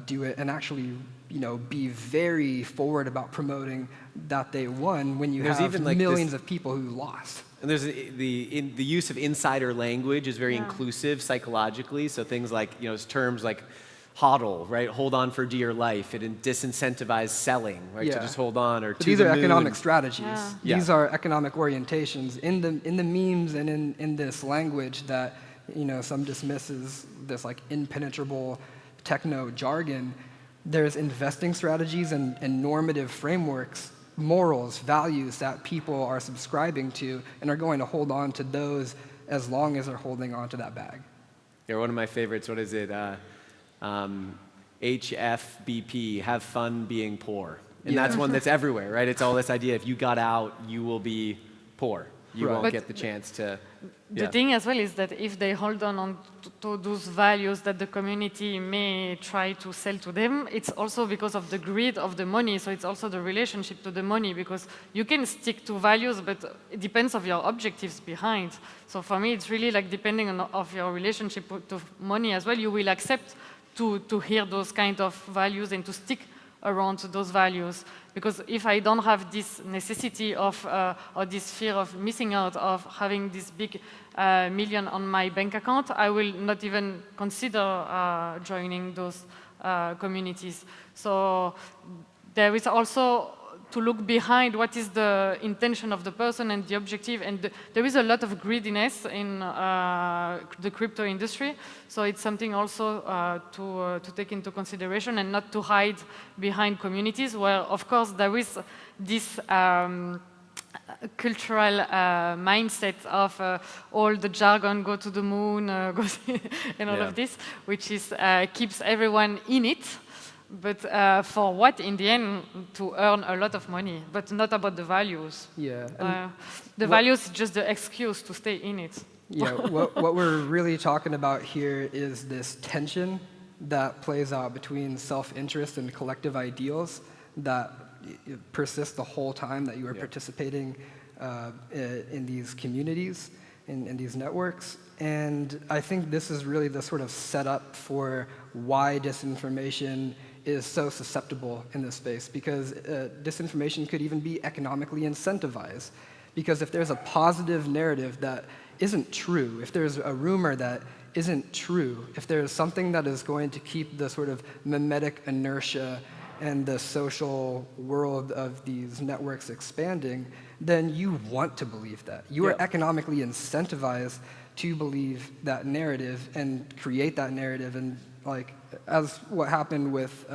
[SPEAKER 2] do it and actually, you know, be very forward about promoting that they won when you have even, like, millions of people who lost.
[SPEAKER 1] And there's the use of insider language is very inclusive psychologically. So things like, you know, terms like hodl, right? Hold on for dear life. It disincentivizes selling, right? To just hold on or
[SPEAKER 2] But
[SPEAKER 1] to
[SPEAKER 2] these
[SPEAKER 1] the
[SPEAKER 2] are
[SPEAKER 1] moon.
[SPEAKER 2] economic strategies.
[SPEAKER 1] Yeah.
[SPEAKER 2] These are economic orientations in the memes and in this language that some dismisses this like impenetrable techno jargon. There's investing strategies and normative frameworks, morals, values that people are subscribing to and are going to hold on to those as long as they're holding on to that bag.
[SPEAKER 1] Yeah, one of my favorites, what is it? HFBP, have fun being poor. And that's one that's everywhere, right? It's all this idea, if you got out, you will be poor. You
[SPEAKER 2] Right.
[SPEAKER 1] won't
[SPEAKER 3] But
[SPEAKER 1] get the chance to...
[SPEAKER 3] the thing as well is that if they hold on to those values that the community may try to sell to them, it's also because of the greed of the money. So it's also the relationship to the money, because you can stick to values, but it depends on your objectives behind. So for me, it's really like depending on of your relationship to money as well. You will accept to hear those kind of values and to stick around those values. Because if I don't have this necessity of, or this fear of missing out, of having this big million on my bank account, I will not even consider joining those communities. So there is also to look behind what is the intention of the person and the objective. And there is a lot of greediness in the crypto industry. So it's something also to take into consideration and not to hide behind communities where, of course, there is this cultural mindset of all the jargon, go to the moon, and all of this, which is keeps everyone in it. But for what, in the end, to earn a lot of money, but not about the values.
[SPEAKER 2] Yeah.
[SPEAKER 3] The values is just the excuse to stay in it.
[SPEAKER 2] Yeah, what we're really talking about here is this tension that plays out between self-interest and collective ideals that persist the whole time that you are participating in these communities, in these networks. And I think this is really the sort of setup for why disinformation is so susceptible in this space, because disinformation could even be economically incentivized. Because if there's a positive narrative that isn't true, if there's a rumor that isn't true, if there's something that is going to keep the sort of mimetic inertia and the social world of these networks expanding, then you want to believe that. You are economically incentivized to believe that narrative and create that narrative. And like, as what happened with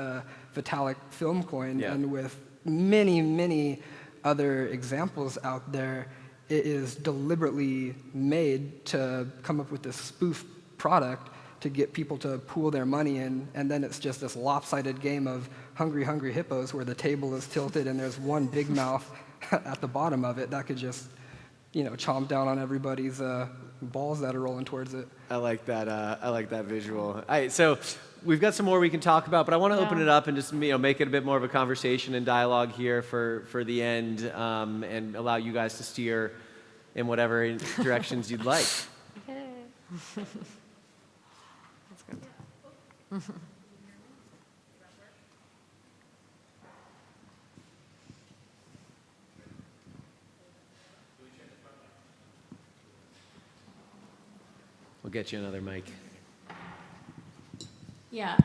[SPEAKER 2] Vitalik Filmcoin and with many, many other examples out there, it is deliberately made to come up with this spoof product to get people to pool their money in, and then it's just this lopsided game of hungry, hungry hippos where the table is tilted and there's one big mouth at the bottom of it that could just, chomp down on everybody's balls that are rolling towards it.
[SPEAKER 1] I like that. I like that visual. All right, so we've got some more we can talk about, but I want to open it up and just make it a bit more of a conversation and dialogue here for the end, and allow you guys to steer in whatever directions you'd like.
[SPEAKER 3] That's good.
[SPEAKER 1] We'll get you another mic.
[SPEAKER 4] Yeah.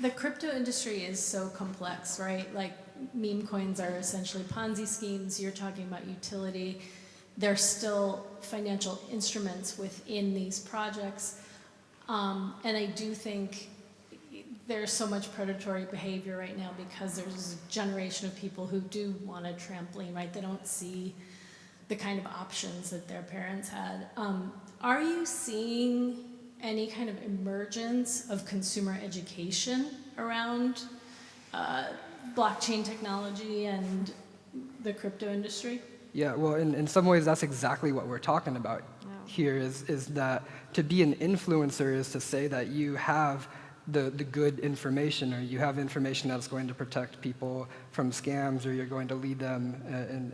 [SPEAKER 4] The crypto industry is so complex, right? Like, meme coins are essentially Ponzi schemes. You're talking about utility. They're still financial instruments within these projects. And I do think there's so much predatory behavior right now because there's a generation of people who do want a trampoline, right? They don't see the kind of options that their parents had. Are you seeing any kind of emergence of consumer education around blockchain technology and the crypto industry?
[SPEAKER 2] Yeah, well, in some ways, that's exactly what we're talking about here, is that to be an influencer is to say that you have the good information, or you have information that's going to protect people from scams, or you're going to lead them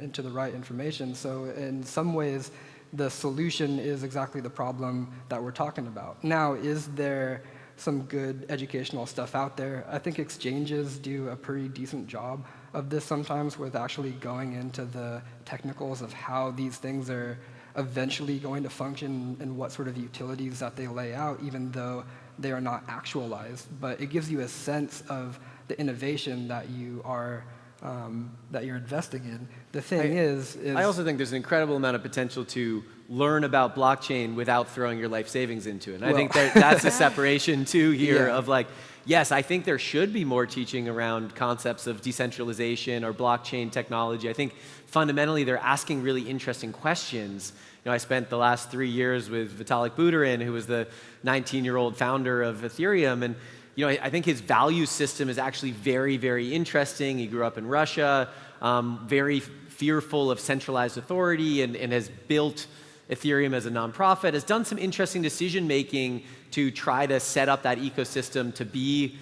[SPEAKER 2] into the right information. So in some ways, the solution is exactly the problem that we're talking about. Now, is there some good educational stuff out there? I think exchanges do a pretty decent job of this sometimes, with actually going into the technicals of how these things are eventually going to function and what sort of utilities that they lay out, even though they are not actualized, but it gives you a sense of the innovation that you're investing in. The thing is
[SPEAKER 1] I also think there's an incredible amount of potential to learn about blockchain without throwing your life savings into it. And I think that's a separation too here of like, yes, I think there should be more teaching around concepts of decentralization or blockchain technology. I think fundamentally they're asking really interesting questions. You know, I spent the last 3 years with Vitalik Buterin, who was the 19-year-old founder of Ethereum, and you know, I think his value system is actually very, very interesting. He grew up in Russia, very fearful of centralized authority, and has built Ethereum as a nonprofit, has done some interesting decision-making to try to set up that ecosystem to be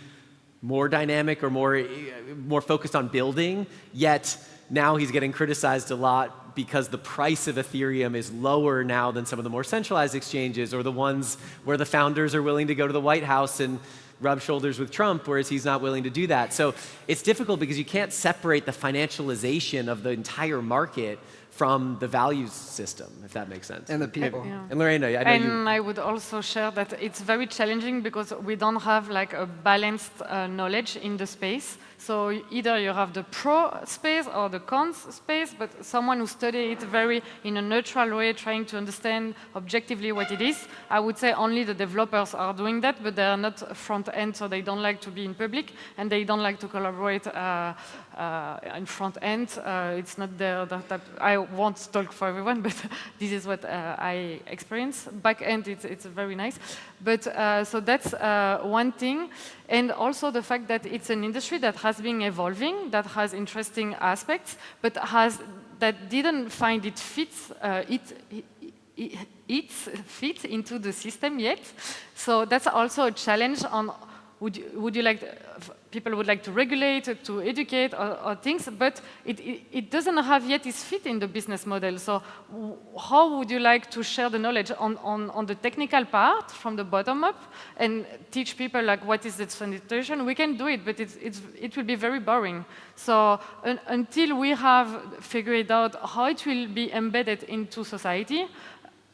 [SPEAKER 1] more dynamic or more focused on building, yet now he's getting criticized a lot because the price of Ethereum is lower now than some of the more centralized exchanges or the ones where the founders are willing to go to the White House and rub shoulders with Trump, whereas he's not willing to do that. So it's difficult because you can't separate the financialization of the entire market from the values system, if that makes sense.
[SPEAKER 2] And the people.
[SPEAKER 3] Yeah.
[SPEAKER 1] And Lorena, I know
[SPEAKER 3] I would also share that it's very challenging because we don't have like a balanced knowledge in the space. So either you have the pro space or the cons space, but someone who studies it very in a neutral way, trying to understand objectively what it is. I would say only the developers are doing that, but they are not front end, so they don't like to be in public, and they don't like to collaborate in front end. It's not their type. I won't talk for everyone, but this is what I experience. Back end, it's very nice. But so that's one thing. And also the fact that it's an industry that has been evolving, that has interesting aspects, but that didn't find it fits fit into the system yet. So that's also a challenge on would you like people would like to regulate, to educate or things, but it doesn't have yet its fit in the business model. So how would you like to share the knowledge on the technical part from the bottom up and teach people like what is the sanitation? We can do it, but it will be very boring. So until we have figured out how it will be embedded into society,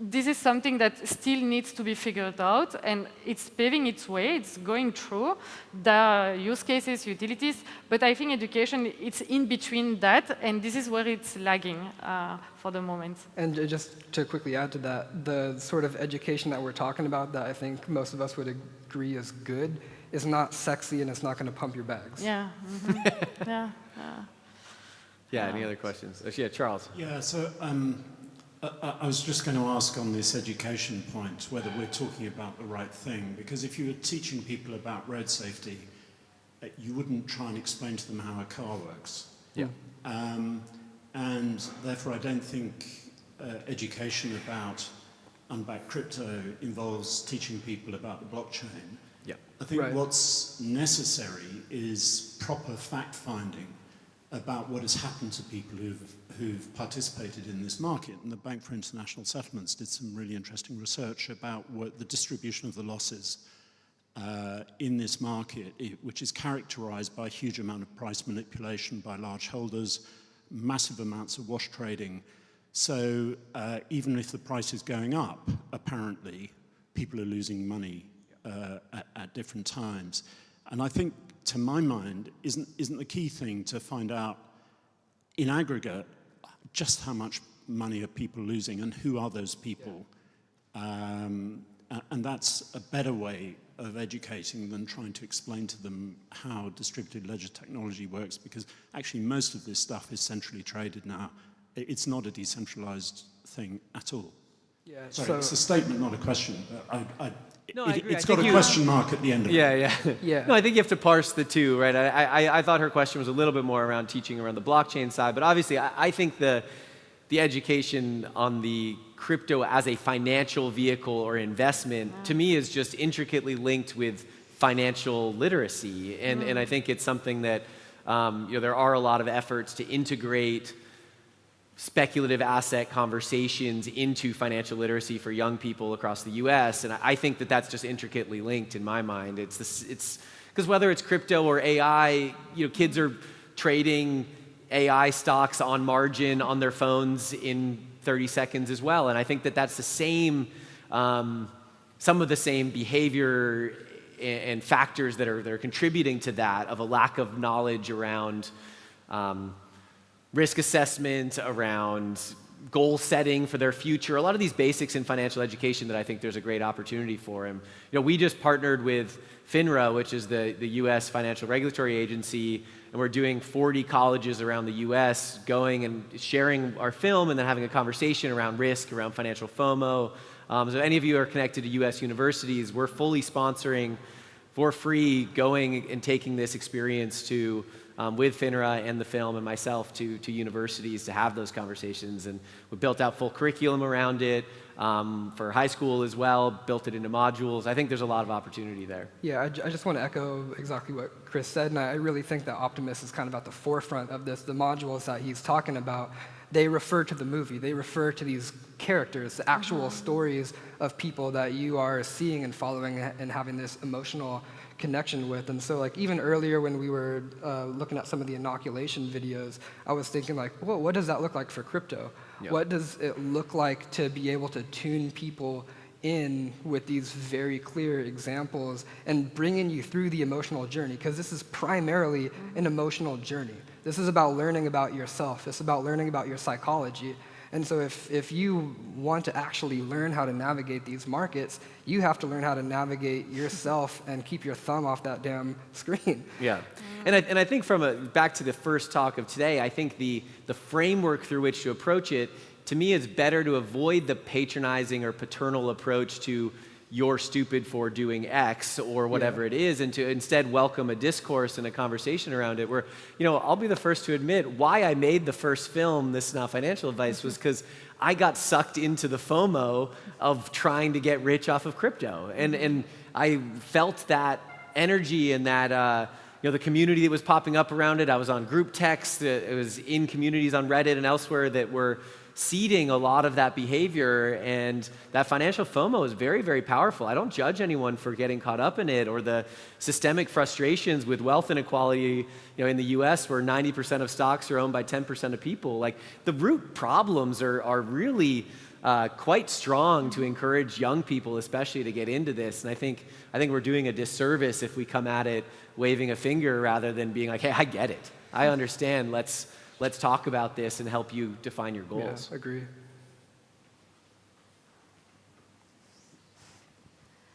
[SPEAKER 3] this is something that still needs to be figured out, and it's paving its way, it's going through the use cases, utilities, but I think education, it's in between that, and this is where it's lagging for the moment.
[SPEAKER 2] And just to quickly add to that, the sort of education that we're talking about that I think most of us would agree is good is not sexy and it's not going to pump your bags.
[SPEAKER 3] Yeah. Mm-hmm.
[SPEAKER 1] Yeah, any other questions? Yeah, Charles.
[SPEAKER 5] Yeah, so I was just going to ask on this education point whether we're talking about the right thing, because if you were teaching people about road safety, you wouldn't try and explain to them how a car works.
[SPEAKER 1] Yeah.
[SPEAKER 5] And therefore I don't think education about unbacked crypto involves teaching people about the blockchain.
[SPEAKER 1] Yeah.
[SPEAKER 5] I think what's necessary is proper fact-finding about what has happened to people who've participated in this market. And the Bank for International Settlements did some really interesting research about what the distribution of the losses in this market, which is characterized by a huge amount of price manipulation by large holders, massive amounts of wash trading. So even if the price is going up, apparently, people are losing money at different times. And I think, to my mind, isn't the key thing to find out, in aggregate, just how much money are people losing and who are those people? And that's a better way of educating than trying to explain to them how distributed ledger technology works, because actually most of this stuff is centrally traded now. It's not a decentralized thing at all.
[SPEAKER 2] Yeah,
[SPEAKER 5] Sorry, it's a statement, not a question. But
[SPEAKER 1] No, I agree.
[SPEAKER 5] It's got a question mark at the end of it.
[SPEAKER 1] Yeah. No, I think you have to parse the two, right? I thought her question was a little bit more around teaching around the blockchain side, but obviously I think the education on the crypto as a financial vehicle or investment, to me, is just intricately linked with financial literacy. And I think it's something that, there are a lot of efforts to integrate speculative asset conversations into financial literacy for young people across the US, and I think that that's just intricately linked in my mind. It's because whether it's crypto or AI, kids are trading AI stocks on margin on their phones in 30 seconds as well, and I think that that's the same, some of the same behavior and factors that are contributing to that, of a lack of knowledge around risk assessment, around goal setting for their future, a lot of these basics in financial education that I think there's a great opportunity for. And we just partnered with FINRA, which is the U.S. financial regulatory agency, and we're doing 40 colleges around the U.S. going and sharing our film and then having a conversation around risk, around financial FOMO. So any of you are connected to U.S. universities, we're fully sponsoring for free going and taking this experience to with FINRA and the film and myself to universities to have those conversations. And we built out full curriculum around it for high school as well, built it into modules. I think there's a lot of opportunity there.
[SPEAKER 2] Yeah, I just want to echo exactly what Chris said, and I really think that Optimist is kind of at the forefront of this. The modules that he's talking about, they refer to the movie. They refer to these characters, the actual stories of people that you are seeing and following and having this emotional connection with. And so like even earlier when we were looking at some of the inoculation videos, I was thinking like, well, what does that look like for crypto?
[SPEAKER 1] Yeah.
[SPEAKER 2] What does it look like to be able to tune people in with these very clear examples and bringing you through the emotional journey? Because this is primarily an emotional journey. This is about learning about yourself. It's about learning about your psychology. And so if you want to actually learn how to navigate these markets, you have to learn how to navigate yourself and keep your thumb off that damn screen.
[SPEAKER 1] Yeah. And I think back to the first talk of today, I think the framework through which to approach it, to me, is better to avoid the patronizing or paternal approach to you're stupid for doing X or whatever it is, and to instead welcome a discourse and a conversation around it where, I'll be the first to admit why I made the first film, This Is Not Financial Advice, was because I got sucked into the FOMO of trying to get rich off of crypto. And I felt that energy and that, the community that was popping up around it. I was on group text, it was in communities on Reddit and elsewhere that were seeding a lot of that behavior, and that financial FOMO is very, very powerful. I don't judge anyone for getting caught up in it, or the systemic frustrations with wealth inequality, in the US where 90% of stocks are owned by 10% of people. Like, the root problems are really quite strong to encourage young people especially to get into this. And I think we're doing a disservice if we come at it waving a finger rather than being like, hey, I get it. I understand. Let's talk about this and help you define your goals.
[SPEAKER 2] Yeah, agree.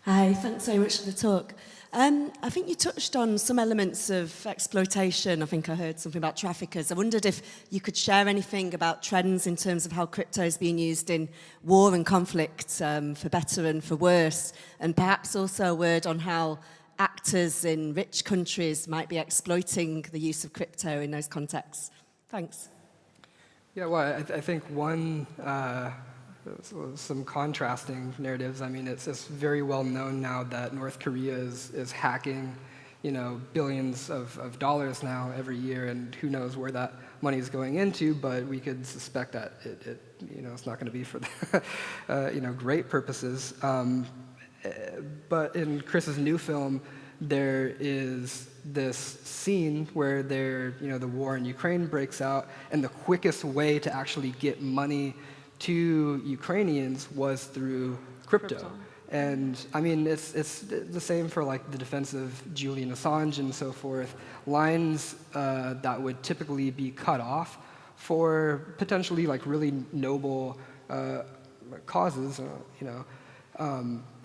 [SPEAKER 6] Hi, thanks so much for the talk. I think you touched on some elements of exploitation. I think I heard something about traffickers. I wondered if you could share anything about trends in terms of how crypto is being used in war and conflict, for better and for worse, and perhaps also a word on how actors in rich countries might be exploiting the use of crypto in those contexts. Thanks.
[SPEAKER 2] Yeah, well, I think some contrasting narratives. I mean, it's very well known now that North Korea is hacking, billions of dollars now every year, and who knows where that money is going into, but we could suspect that it's not going to be for great purposes. But in Chris's new film, there is this scene where the war in Ukraine breaks out, and the quickest way to actually get money to Ukrainians was through crypto. And I mean, it's the same for like the defense of Julian Assange and so forth. Lines that would typically be cut off for potentially like really noble causes,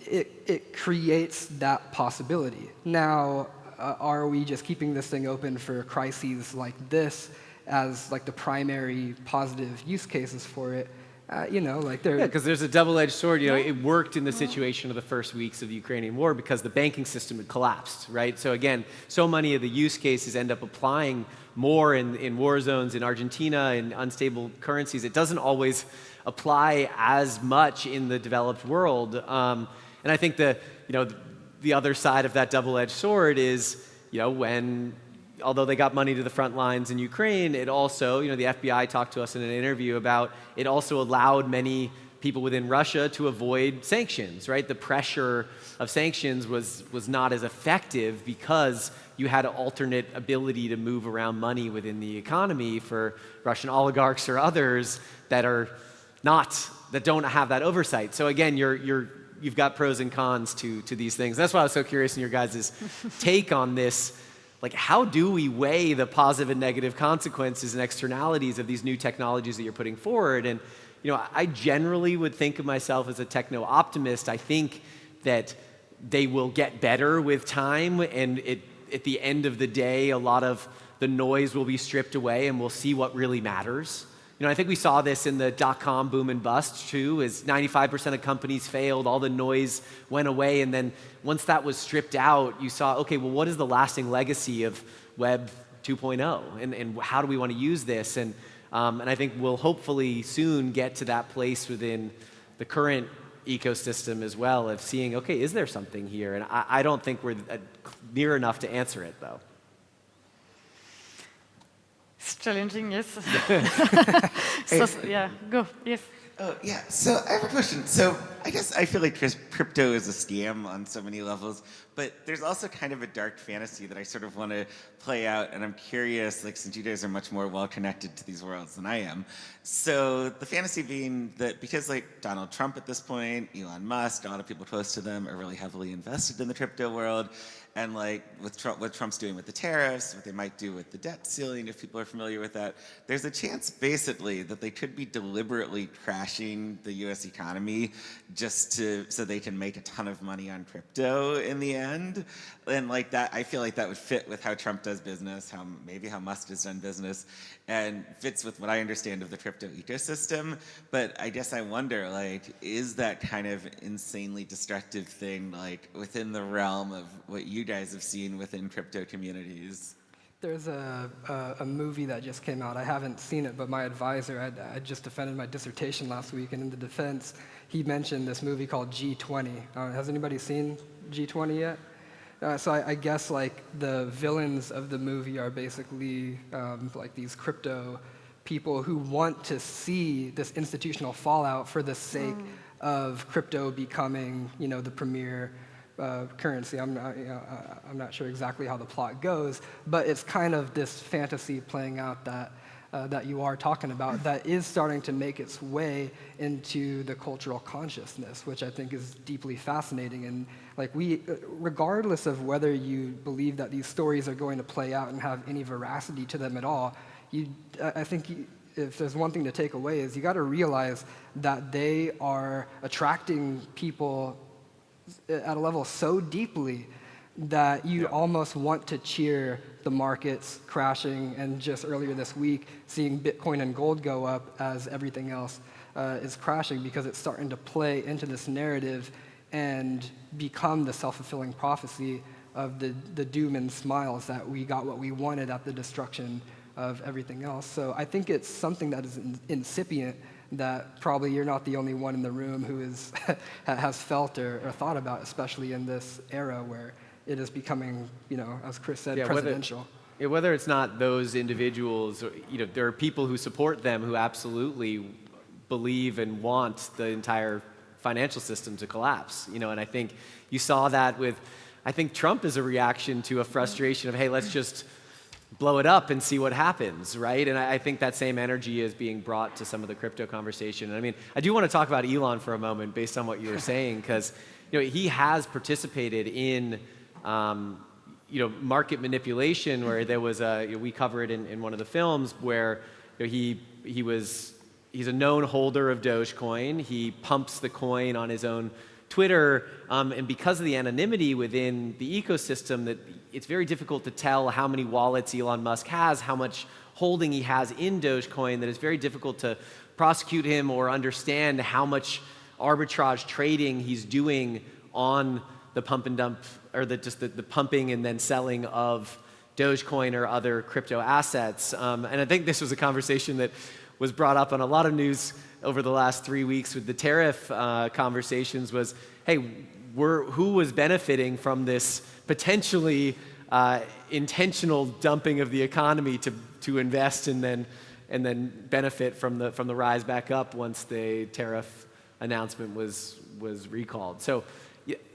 [SPEAKER 2] it creates that possibility. Now, are we just keeping this thing open for crises like this as like the primary positive use cases for it?
[SPEAKER 1] Because there's a double-edged sword. It worked in the situation of the first weeks of the Ukrainian war because the banking system had collapsed, right? So again, so many of the use cases end up applying more in war zones in Argentina, in unstable currencies. It doesn't always apply as much in the developed world. And I think the other side of that double-edged sword is, although they got money to the front lines in Ukraine, it also, the FBI talked to us in an interview about it also allowed many people within Russia to avoid sanctions, right? The pressure of sanctions was not as effective because you had an alternate ability to move around money within the economy for Russian oligarchs or others that don't have that oversight. So again, you're you've got pros and cons to these things. That's why I was so curious in your guys' take on this. Like, how do we weigh the positive and negative consequences and externalities of these new technologies that you're putting forward? And, I generally would think of myself as a techno-optimist. I think that they will get better with time, and at the end of the day, a lot of the noise will be stripped away, and we'll see what really matters. I think we saw this in the dot-com boom and bust, too, as 95% of companies failed, all the noise went away, and then once that was stripped out, you saw, okay, well, what is the lasting legacy of Web 2.0, and how do we want to use this? And I think we'll hopefully soon get to that place within the current ecosystem as well of seeing, okay, is there something here? And I don't think we're near enough to answer it, though.
[SPEAKER 3] It's challenging, yes. So, yeah, go, yes.
[SPEAKER 7] Oh, yeah. So I have a question. So I guess I feel like crypto is a scam on so many levels, but there's also kind of a dark fantasy that I sort of want to play out, and I'm curious, like, since you guys are much more well-connected to these worlds than I am. So the fantasy being that because, like, Donald Trump at this point, Elon Musk, a lot of people close to them are really heavily invested in the crypto world, and like with Trump, what Trump's doing with the tariffs, what they might do with the debt ceiling, if people are familiar with that, there's a chance basically that they could be deliberately crashing the US economy just so they can make a ton of money on crypto in the end. And like that, I feel like that would fit with how Trump does business, maybe how Musk has done business, and fits with what I understand of the crypto ecosystem. But I guess I wonder, like, is that kind of insanely destructive thing, like, within the realm of what you guys have seen within crypto communities?
[SPEAKER 2] There's a movie that just came out. I haven't seen it, but my advisor, I just defended my dissertation last week, and in the defense, he mentioned this movie called G20. Has anybody seen G20 yet? So I guess like the villains of the movie are basically like these crypto people who want to see this institutional fallout for the sake of crypto becoming, the premier currency. I'm not sure exactly how the plot goes, but it's kind of this fantasy playing out that you are talking about that is starting to make its way into the cultural consciousness, which I think is deeply fascinating. And like regardless of whether you believe that these stories are going to play out and have any veracity to them at all, I think if there's one thing to take away is you got to realize that they are attracting people at a level so deeply that you almost want to cheer the markets crashing, and just earlier this week, seeing Bitcoin and gold go up as everything else is crashing, because it's starting to play into this narrative and become the self-fulfilling prophecy of the doom and smiles that we got what we wanted at the destruction of everything else. So I think it's something that is incipient that probably you're not the only one in the room who has felt or thought about, especially in this era where it is becoming, as Chris said, presidential.
[SPEAKER 1] Whether it's not those individuals, or, there are people who support them who absolutely believe and want the entire financial system to collapse. And I think you saw that with, I think Trump is a reaction to a frustration of, hey, let's just blow it up and see what happens, right? And I think that same energy is being brought to some of the crypto conversation. And I mean, I do want to talk about Elon for a moment based on what you were saying, because he has participated in market manipulation, where there was we cover it in one of the films where he's a known holder of Dogecoin. He pumps the coin on his own Twitter, and because of the anonymity within the ecosystem, that it's very difficult to tell how many wallets Elon Musk has, how much holding he has in Dogecoin, that it's very difficult to prosecute him or understand how much arbitrage trading he's doing on the pump and dump, or the pumping and then selling of Dogecoin or other crypto assets. And I think this was a conversation that was brought up on a lot of news over the last 3 weeks with the tariff conversations was, hey, who was benefiting from this potentially intentional dumping of the economy to invest and then benefit from the rise back up once the tariff announcement was recalled. So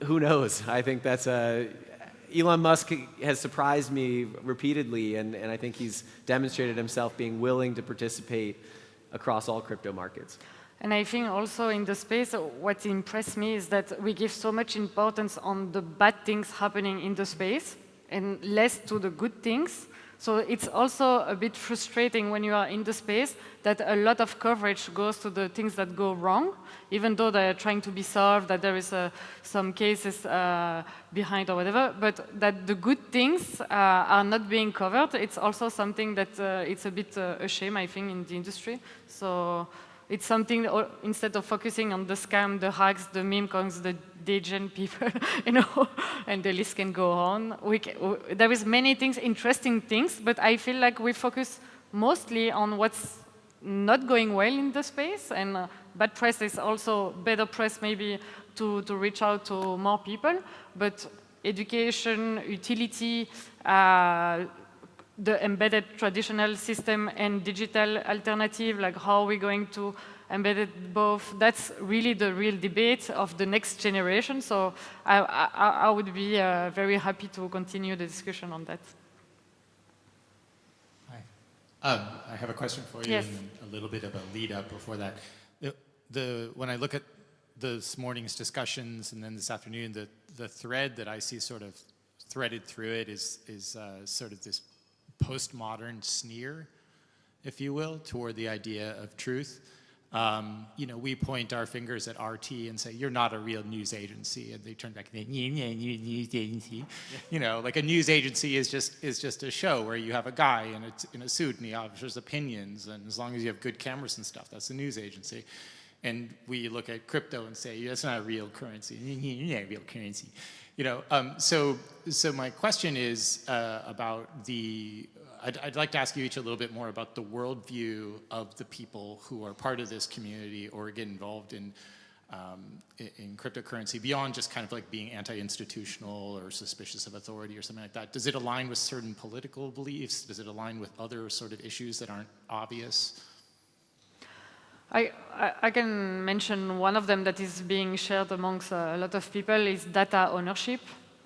[SPEAKER 1] who knows? I think that's Elon Musk has surprised me repeatedly, and I think he's demonstrated himself being willing to participate across all crypto markets.
[SPEAKER 3] And I think also in the space, what impressed me is that we give so much importance on the bad things happening in the space and less to the good things. So it's also a bit frustrating when you are in the space that a lot of coverage goes to the things that go wrong, even though they're trying to be solved, that there is some cases behind or whatever, but that the good things are not being covered. It's also something that it's a bit a shame, I think, in the industry. So it's something that, instead of focusing on the scam, the hacks, the meme coins, the degen people, you know, and the list can go on. There is many things, interesting things, but I feel like we focus mostly on what's not going well in the space, and bad press is also better press maybe to reach out to more people, but education, utility, the embedded traditional system and digital alternative, like how are we going to embed it both, that's really the real debate of the next generation. So I would be very happy to continue the discussion on that.
[SPEAKER 8] Hi. I have a question for you,
[SPEAKER 3] Yes.
[SPEAKER 8] and a little bit of a lead up before that. When I look at this morning's discussions and then this afternoon, the thread that I see sort of threaded through it is sort of this postmodern sneer, if you will, toward the idea of truth. You know, we point our fingers at RT and say, you're not a real news agency. And they turn back and say, news agency. You know, like a news agency is just a show where you have a guy in a suit and he offers opinions. And as long as you have good cameras and stuff, that's a news agency. And we look at crypto and say, that's not a real currency. Not a real currency. You know, so my question is about I'd like to ask you each a little bit more about the worldview of the people who are part of this community or get involved in cryptocurrency beyond just kind of like being anti-institutional or suspicious of authority or something like that. Does it align with certain political beliefs? Does it align with other sort of issues that aren't obvious?
[SPEAKER 3] I can mention one of them that is being shared amongst a lot of people is data ownership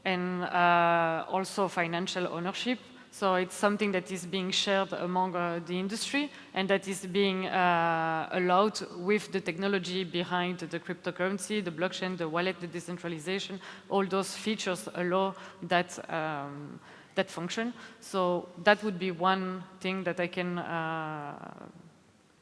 [SPEAKER 3] and also financial ownership. So it's something that is being shared among the industry and that is being allowed with the technology behind the cryptocurrency, the blockchain, the wallet, the decentralization. All those features allow that, that function. So that would be one thing that I can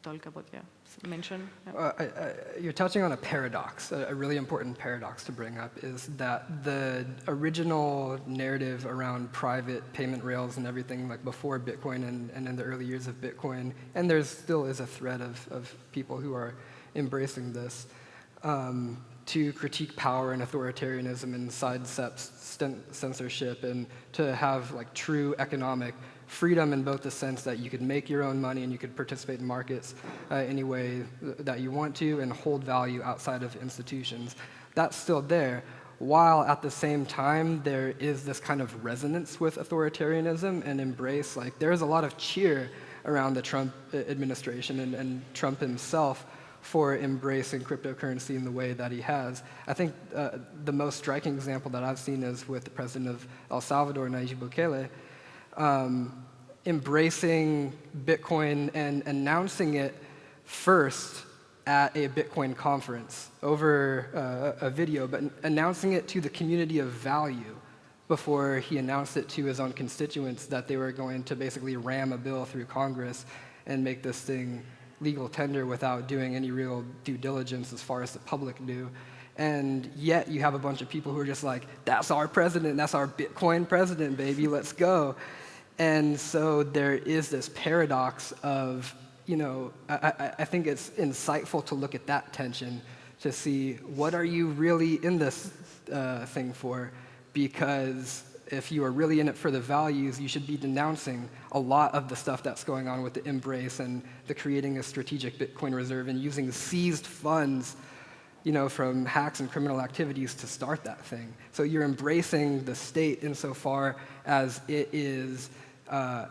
[SPEAKER 3] talk about, yeah. Mention. Yeah.
[SPEAKER 2] You're touching on a paradox. A really important paradox to bring up is that the original narrative around private payment rails and everything, like before Bitcoin and in the early years of Bitcoin, and there still is a thread of people who are embracing this, to critique power and authoritarianism and sidestep censorship and to have like true economic freedom in both the sense that you could make your own money and you could participate in markets any way that you want to and hold value outside of institutions. That's still there, while at the same time there is this kind of resonance with authoritarianism and embrace. Like there's a lot of cheer around the Trump administration and Trump himself for embracing cryptocurrency in the way that he has. I think the most striking example that I've seen is with the president of El Salvador, Nayib Bukele, embracing Bitcoin and announcing it first at a Bitcoin conference over a video, but announcing it to the community of value before he announced it to his own constituents that they were going to basically ram a bill through Congress and make this thing legal tender without doing any real due diligence as far as the public do. And yet you have a bunch of people who are just like, that's our president, that's our Bitcoin president, baby, let's go. And so there is this paradox of, you know, I think it's insightful to look at that tension to see what are you really in this thing for? Because if you are really in it for the values, you should be denouncing a lot of the stuff that's going on with the embrace and the creating a strategic Bitcoin reserve and using seized funds, you know, from hacks and criminal activities to start that thing. So you're embracing the state insofar as it is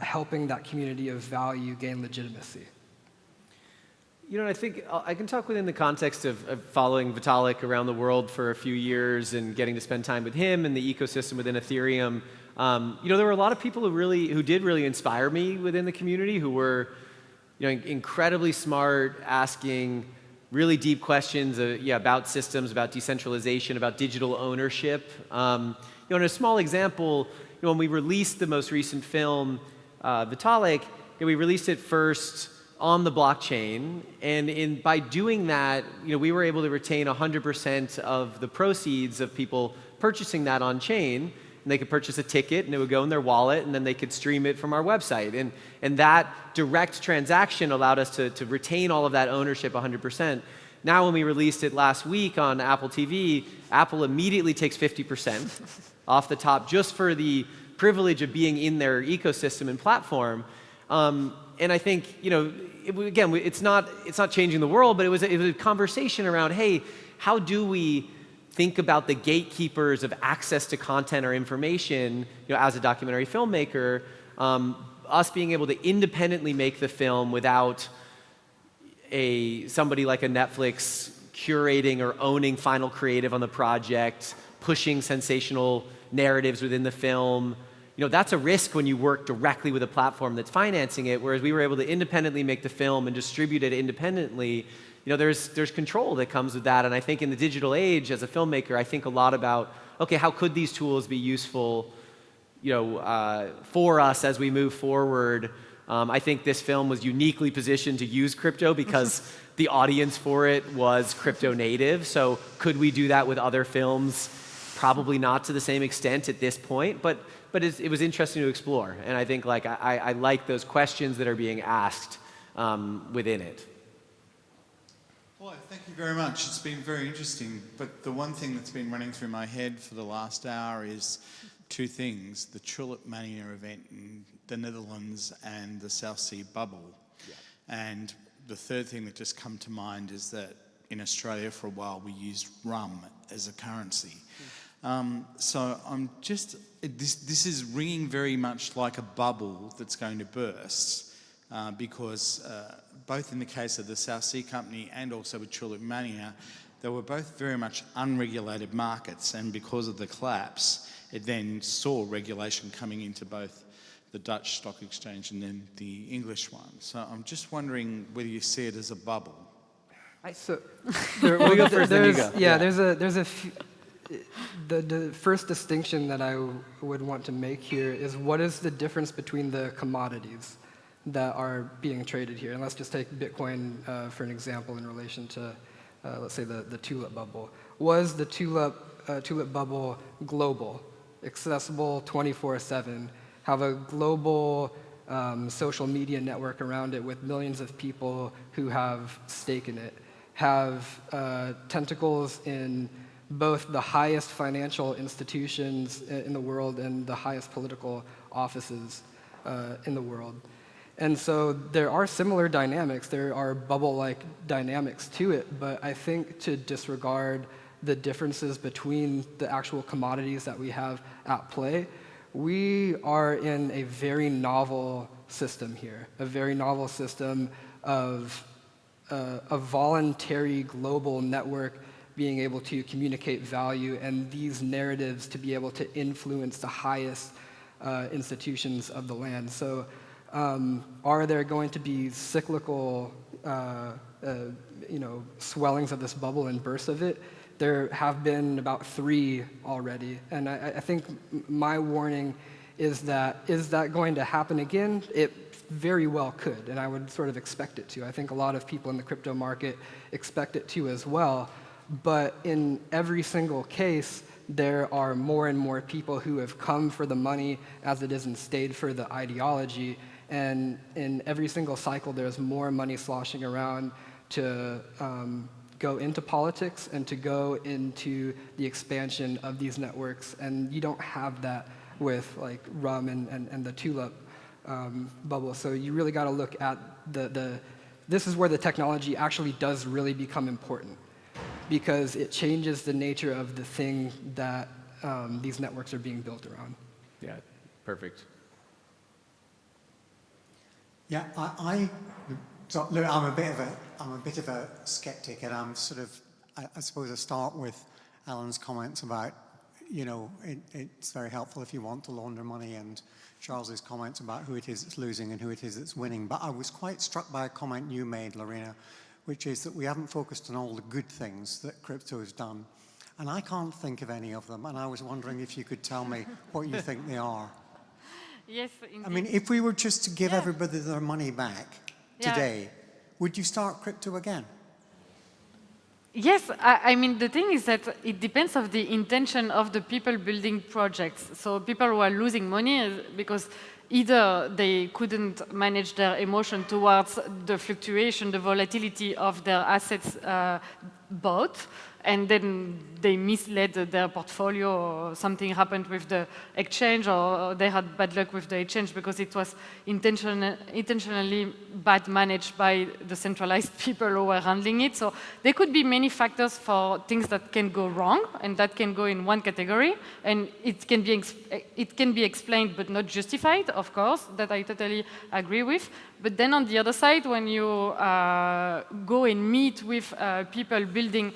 [SPEAKER 2] helping that community of value gain legitimacy.
[SPEAKER 1] You know, I think I can talk within the context of following Vitalik around the world for a few years and getting to spend time with him and the ecosystem within Ethereum. You know, there were a lot of people who did really inspire me within the community, who were, you know, incredibly smart, asking really deep questions about systems, about decentralization, about digital ownership. In a small example, when we released the most recent film, Vitalik, we released it first on the blockchain, and by doing that, we were able to retain 100% of the proceeds of people purchasing that on chain. And they could purchase a ticket, and it would go in their wallet, and then they could stream it from our website. And that direct transaction allowed us to retain all of that ownership 100%. Now, when we released it last week on Apple TV, Apple immediately takes 50% off the top just for the privilege of being in their ecosystem and platform. And I think, again, it's not changing the world, but it was a conversation around, hey, how do we think about the gatekeepers of access to content or information, as a documentary filmmaker, us being able to independently make the film without somebody like a Netflix curating or owning final creative on the project, pushing sensational narratives within the film. That's a risk when you work directly with a platform that's financing it, whereas we were able to independently make the film and distribute it independently. There's control that comes with that. And I think in the digital age, as a filmmaker, I think a lot about, okay, how could these tools be useful, for us as we move forward? I think this film was uniquely positioned to use crypto because the audience for it was crypto native. So could we do that with other films? Probably not to the same extent at this point, but it was interesting to explore. And I think I like those questions that are being asked within it.
[SPEAKER 9] Well, thank you very much. It's been very interesting. But the one thing that's been running through my head for the last hour is two things: the Tulip Mania event in the Netherlands and the South Sea bubble. Yeah. And the third thing that just come to mind is that in Australia for a while we used rum as a currency. So I'm just, this is ringing very much like a bubble that's going to burst because both in the case of the South Sea Company and also with Tulip Mania, they were both very much unregulated markets, and because of the collapse, it then saw regulation coming into both the Dutch stock exchange and then the English one. So I'm just wondering whether you see it as a bubble.
[SPEAKER 2] The first distinction that I would want to make here is what is the difference between the commodities that are being traded here? And let's just take Bitcoin for an example in relation to, let's say, the tulip bubble. Was the tulip bubble global, accessible 24/7, have a global social media network around it with millions of people who have stake in it, have tentacles in both the highest financial institutions in the world and the highest political offices in the world? And so there are similar dynamics. There are bubble-like dynamics to it, but I think to disregard the differences between the actual commodities that we have at play, we are in a very novel system here, a very novel system of a voluntary global network being able to communicate value and these narratives to be able to influence the highest institutions of the land. So are there going to be cyclical swellings of this bubble and bursts of it? There have been about 3 already. And I think my warning is that going to happen again? It very well could, and I would sort of expect it to. I think a lot of people in the crypto market expect it to as well. But in every single case, there are more and more people who have come for the money as it is and stayed for the ideology. And in every single cycle, there's more money sloshing around to go into politics and to go into the expansion of these networks. And you don't have that with like rum and the tulip bubble. So you really got to look at this is where the technology actually does really become important, because it changes the nature of the thing that these networks are being built around.
[SPEAKER 1] Yeah, perfect.
[SPEAKER 10] Yeah, look, I'm a bit of a skeptic, and I'm sort of, I suppose I start with Alan's comments about, it's very helpful if you want to launder money, and Charles's comments about who it is that's losing and who it is that's winning. But I was quite struck by a comment you made, Lorena, which is that we haven't focused on all the good things that crypto has done. And I can't think of any of them, and I was wondering if you could tell me what you think they are.
[SPEAKER 3] Yes, indeed.
[SPEAKER 10] I mean, if we were just to give everybody their money back
[SPEAKER 3] Yeah.
[SPEAKER 10] today, would you start crypto again?
[SPEAKER 3] Yes, I mean, the thing is that it depends of the intention of the people building projects. So people who are losing money is because either they couldn't manage their emotion towards the fluctuation, the volatility of their assets bought, and then they misled their portfolio, or something happened with the exchange, or they had bad luck with the exchange because it was intentionally bad managed by the centralized people who were handling it. So there could be many factors for things that can go wrong, and that can go in one category, and it can be explained but not justified, of course, that I totally agree with. But then on the other side, when you go and meet with people building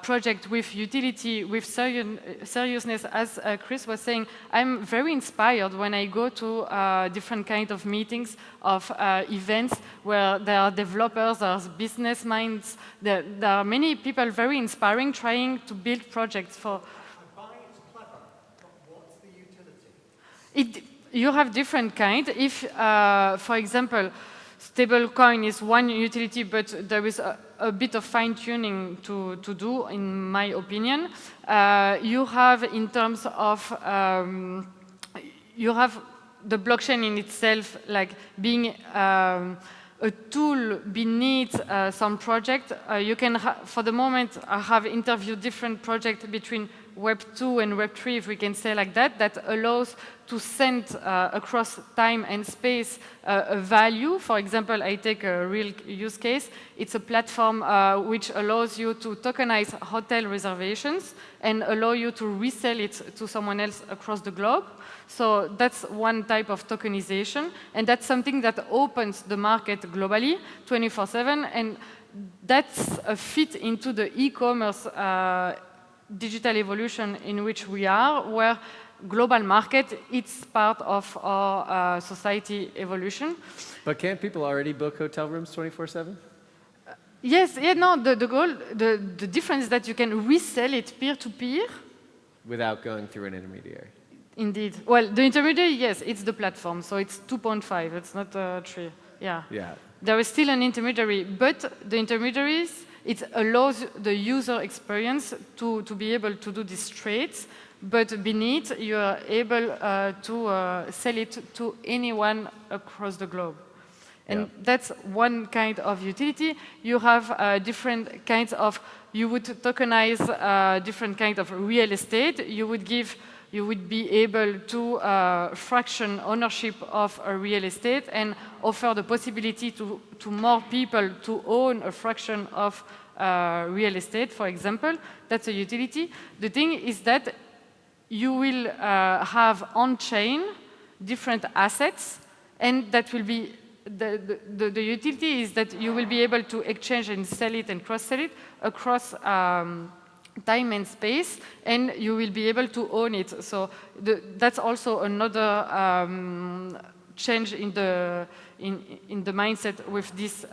[SPEAKER 3] project with utility, with seriousness, as Chris was saying, I'm very inspired when I go to different kind of meetings, of events where there are developers, there are business minds, there are many people very inspiring trying to build projects for...
[SPEAKER 10] I buy it's clever, but what's the utility?
[SPEAKER 3] You have different kind. If, for example, stablecoin is one utility, but there is a bit of fine-tuning to do, in my opinion. You have, in terms of, you have the blockchain in itself, like being a tool beneath some project. You can, for the moment, I have interviewed different projects between Web 2 and Web 3, if we can say like that, that allows to send across time and space a value. For example, I take a real use case. It's a platform which allows you to tokenize hotel reservations and allow you to resell it to someone else across the globe. So that's one type of tokenization, and that's something that opens the market globally, 24/7, and that's a fit into the e-commerce digital evolution in which we are, where global market, it's part of our society evolution.
[SPEAKER 1] But can't people already book hotel rooms 24/7?
[SPEAKER 3] Yes, yeah, no, the difference is that you can resell it peer-to-peer.
[SPEAKER 1] Without going through an intermediary.
[SPEAKER 3] Indeed. Well, the intermediary, yes, it's the platform, so it's 2.5, it's not 3, yeah.
[SPEAKER 1] Yeah.
[SPEAKER 3] There is still an intermediary, but the intermediaries, it allows the user experience to be able to do these trades, but beneath, you are able to sell it to anyone across the globe. And that's one kind of utility. You have different kinds of, you would tokenize different kind of real estate. You would be able to fraction ownership of a real estate and offer the possibility to more people to own a fraction of real estate, for example. That's a utility. The thing is that you will have on-chain different assets, and that will be, the utility is that you will be able to exchange and sell it and cross-sell it across time and space, and you will be able to own it. So that's also another change in the mindset with this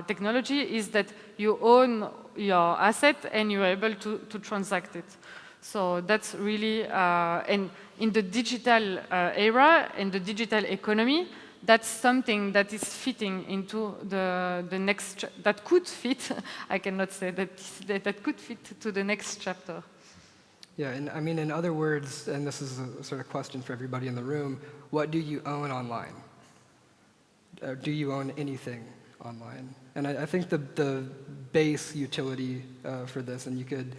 [SPEAKER 3] technology, is that you own your asset and you are able to transact it. So that's really, and in the digital era, in the digital economy, that's something that is fitting into the next, that could fit, I cannot say that could fit to the next chapter.
[SPEAKER 2] Yeah, and I mean, in other words, and this is a sort of question for everybody in the room, what do you own online? Do you own anything online? And I think the base utility for this, and you could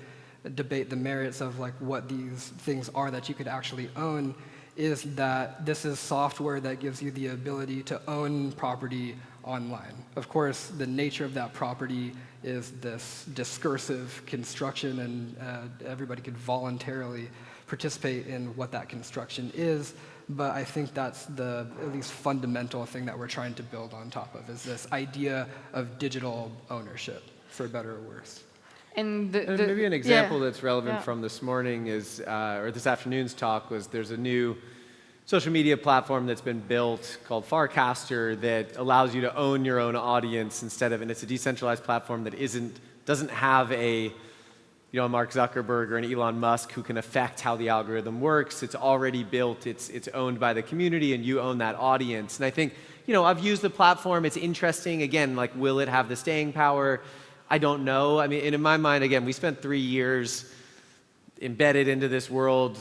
[SPEAKER 2] debate the merits of like what these things are that you could actually own, is that this is software that gives you the ability to own property online. Of course, the nature of that property is this discursive construction, and everybody could voluntarily participate in what that construction is. But I think that's the at least fundamental thing that we're trying to build on top of, is this idea of digital ownership, for better or worse.
[SPEAKER 3] And
[SPEAKER 1] maybe an example that's relevant from this morning is, or this afternoon's talk, was there's a new social media platform that's been built called Farcaster that allows you to own your own audience instead of, and it's a decentralized platform that doesn't have a Mark Zuckerberg or an Elon Musk who can affect how the algorithm works. It's already built, it's owned by the community, and you own that audience. And I think, I've used the platform, it's interesting. Again, like, will it have the staying power? I don't know. I mean, and in my mind, again, we spent 3 years embedded into this world,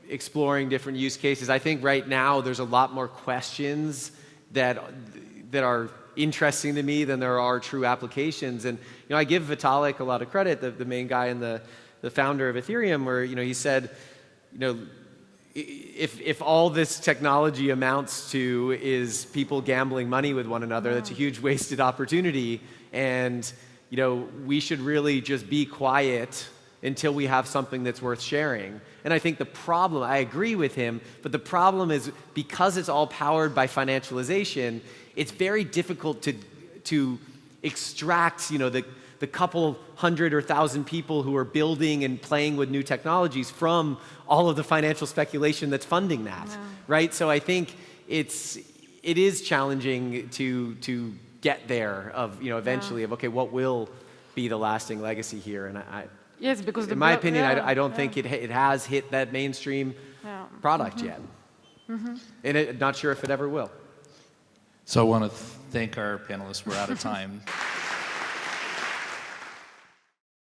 [SPEAKER 1] exploring different use cases. I think right now there's a lot more questions that are interesting to me than there are true applications. And I give Vitalik a lot of credit, the main guy and the founder of Ethereum, where he said, if all this technology amounts to is people gambling money with one another, that's a huge wasted opportunity. And we should really just be quiet until we have something that's worth sharing. And I think the problem, I agree with him, but the problem is because it's all powered by financialization, it's very difficult to extract, the couple hundred or thousand people who are building and playing with new technologies from all of the financial speculation that's funding that, right? So I think it is challenging to get there of, eventually of, okay, what will be the lasting legacy here? And
[SPEAKER 3] yes, because
[SPEAKER 1] in my opinion, I don't think it has hit that mainstream product yet. And not sure if it ever will.
[SPEAKER 11] So I want to thank our panelists. We're out of time.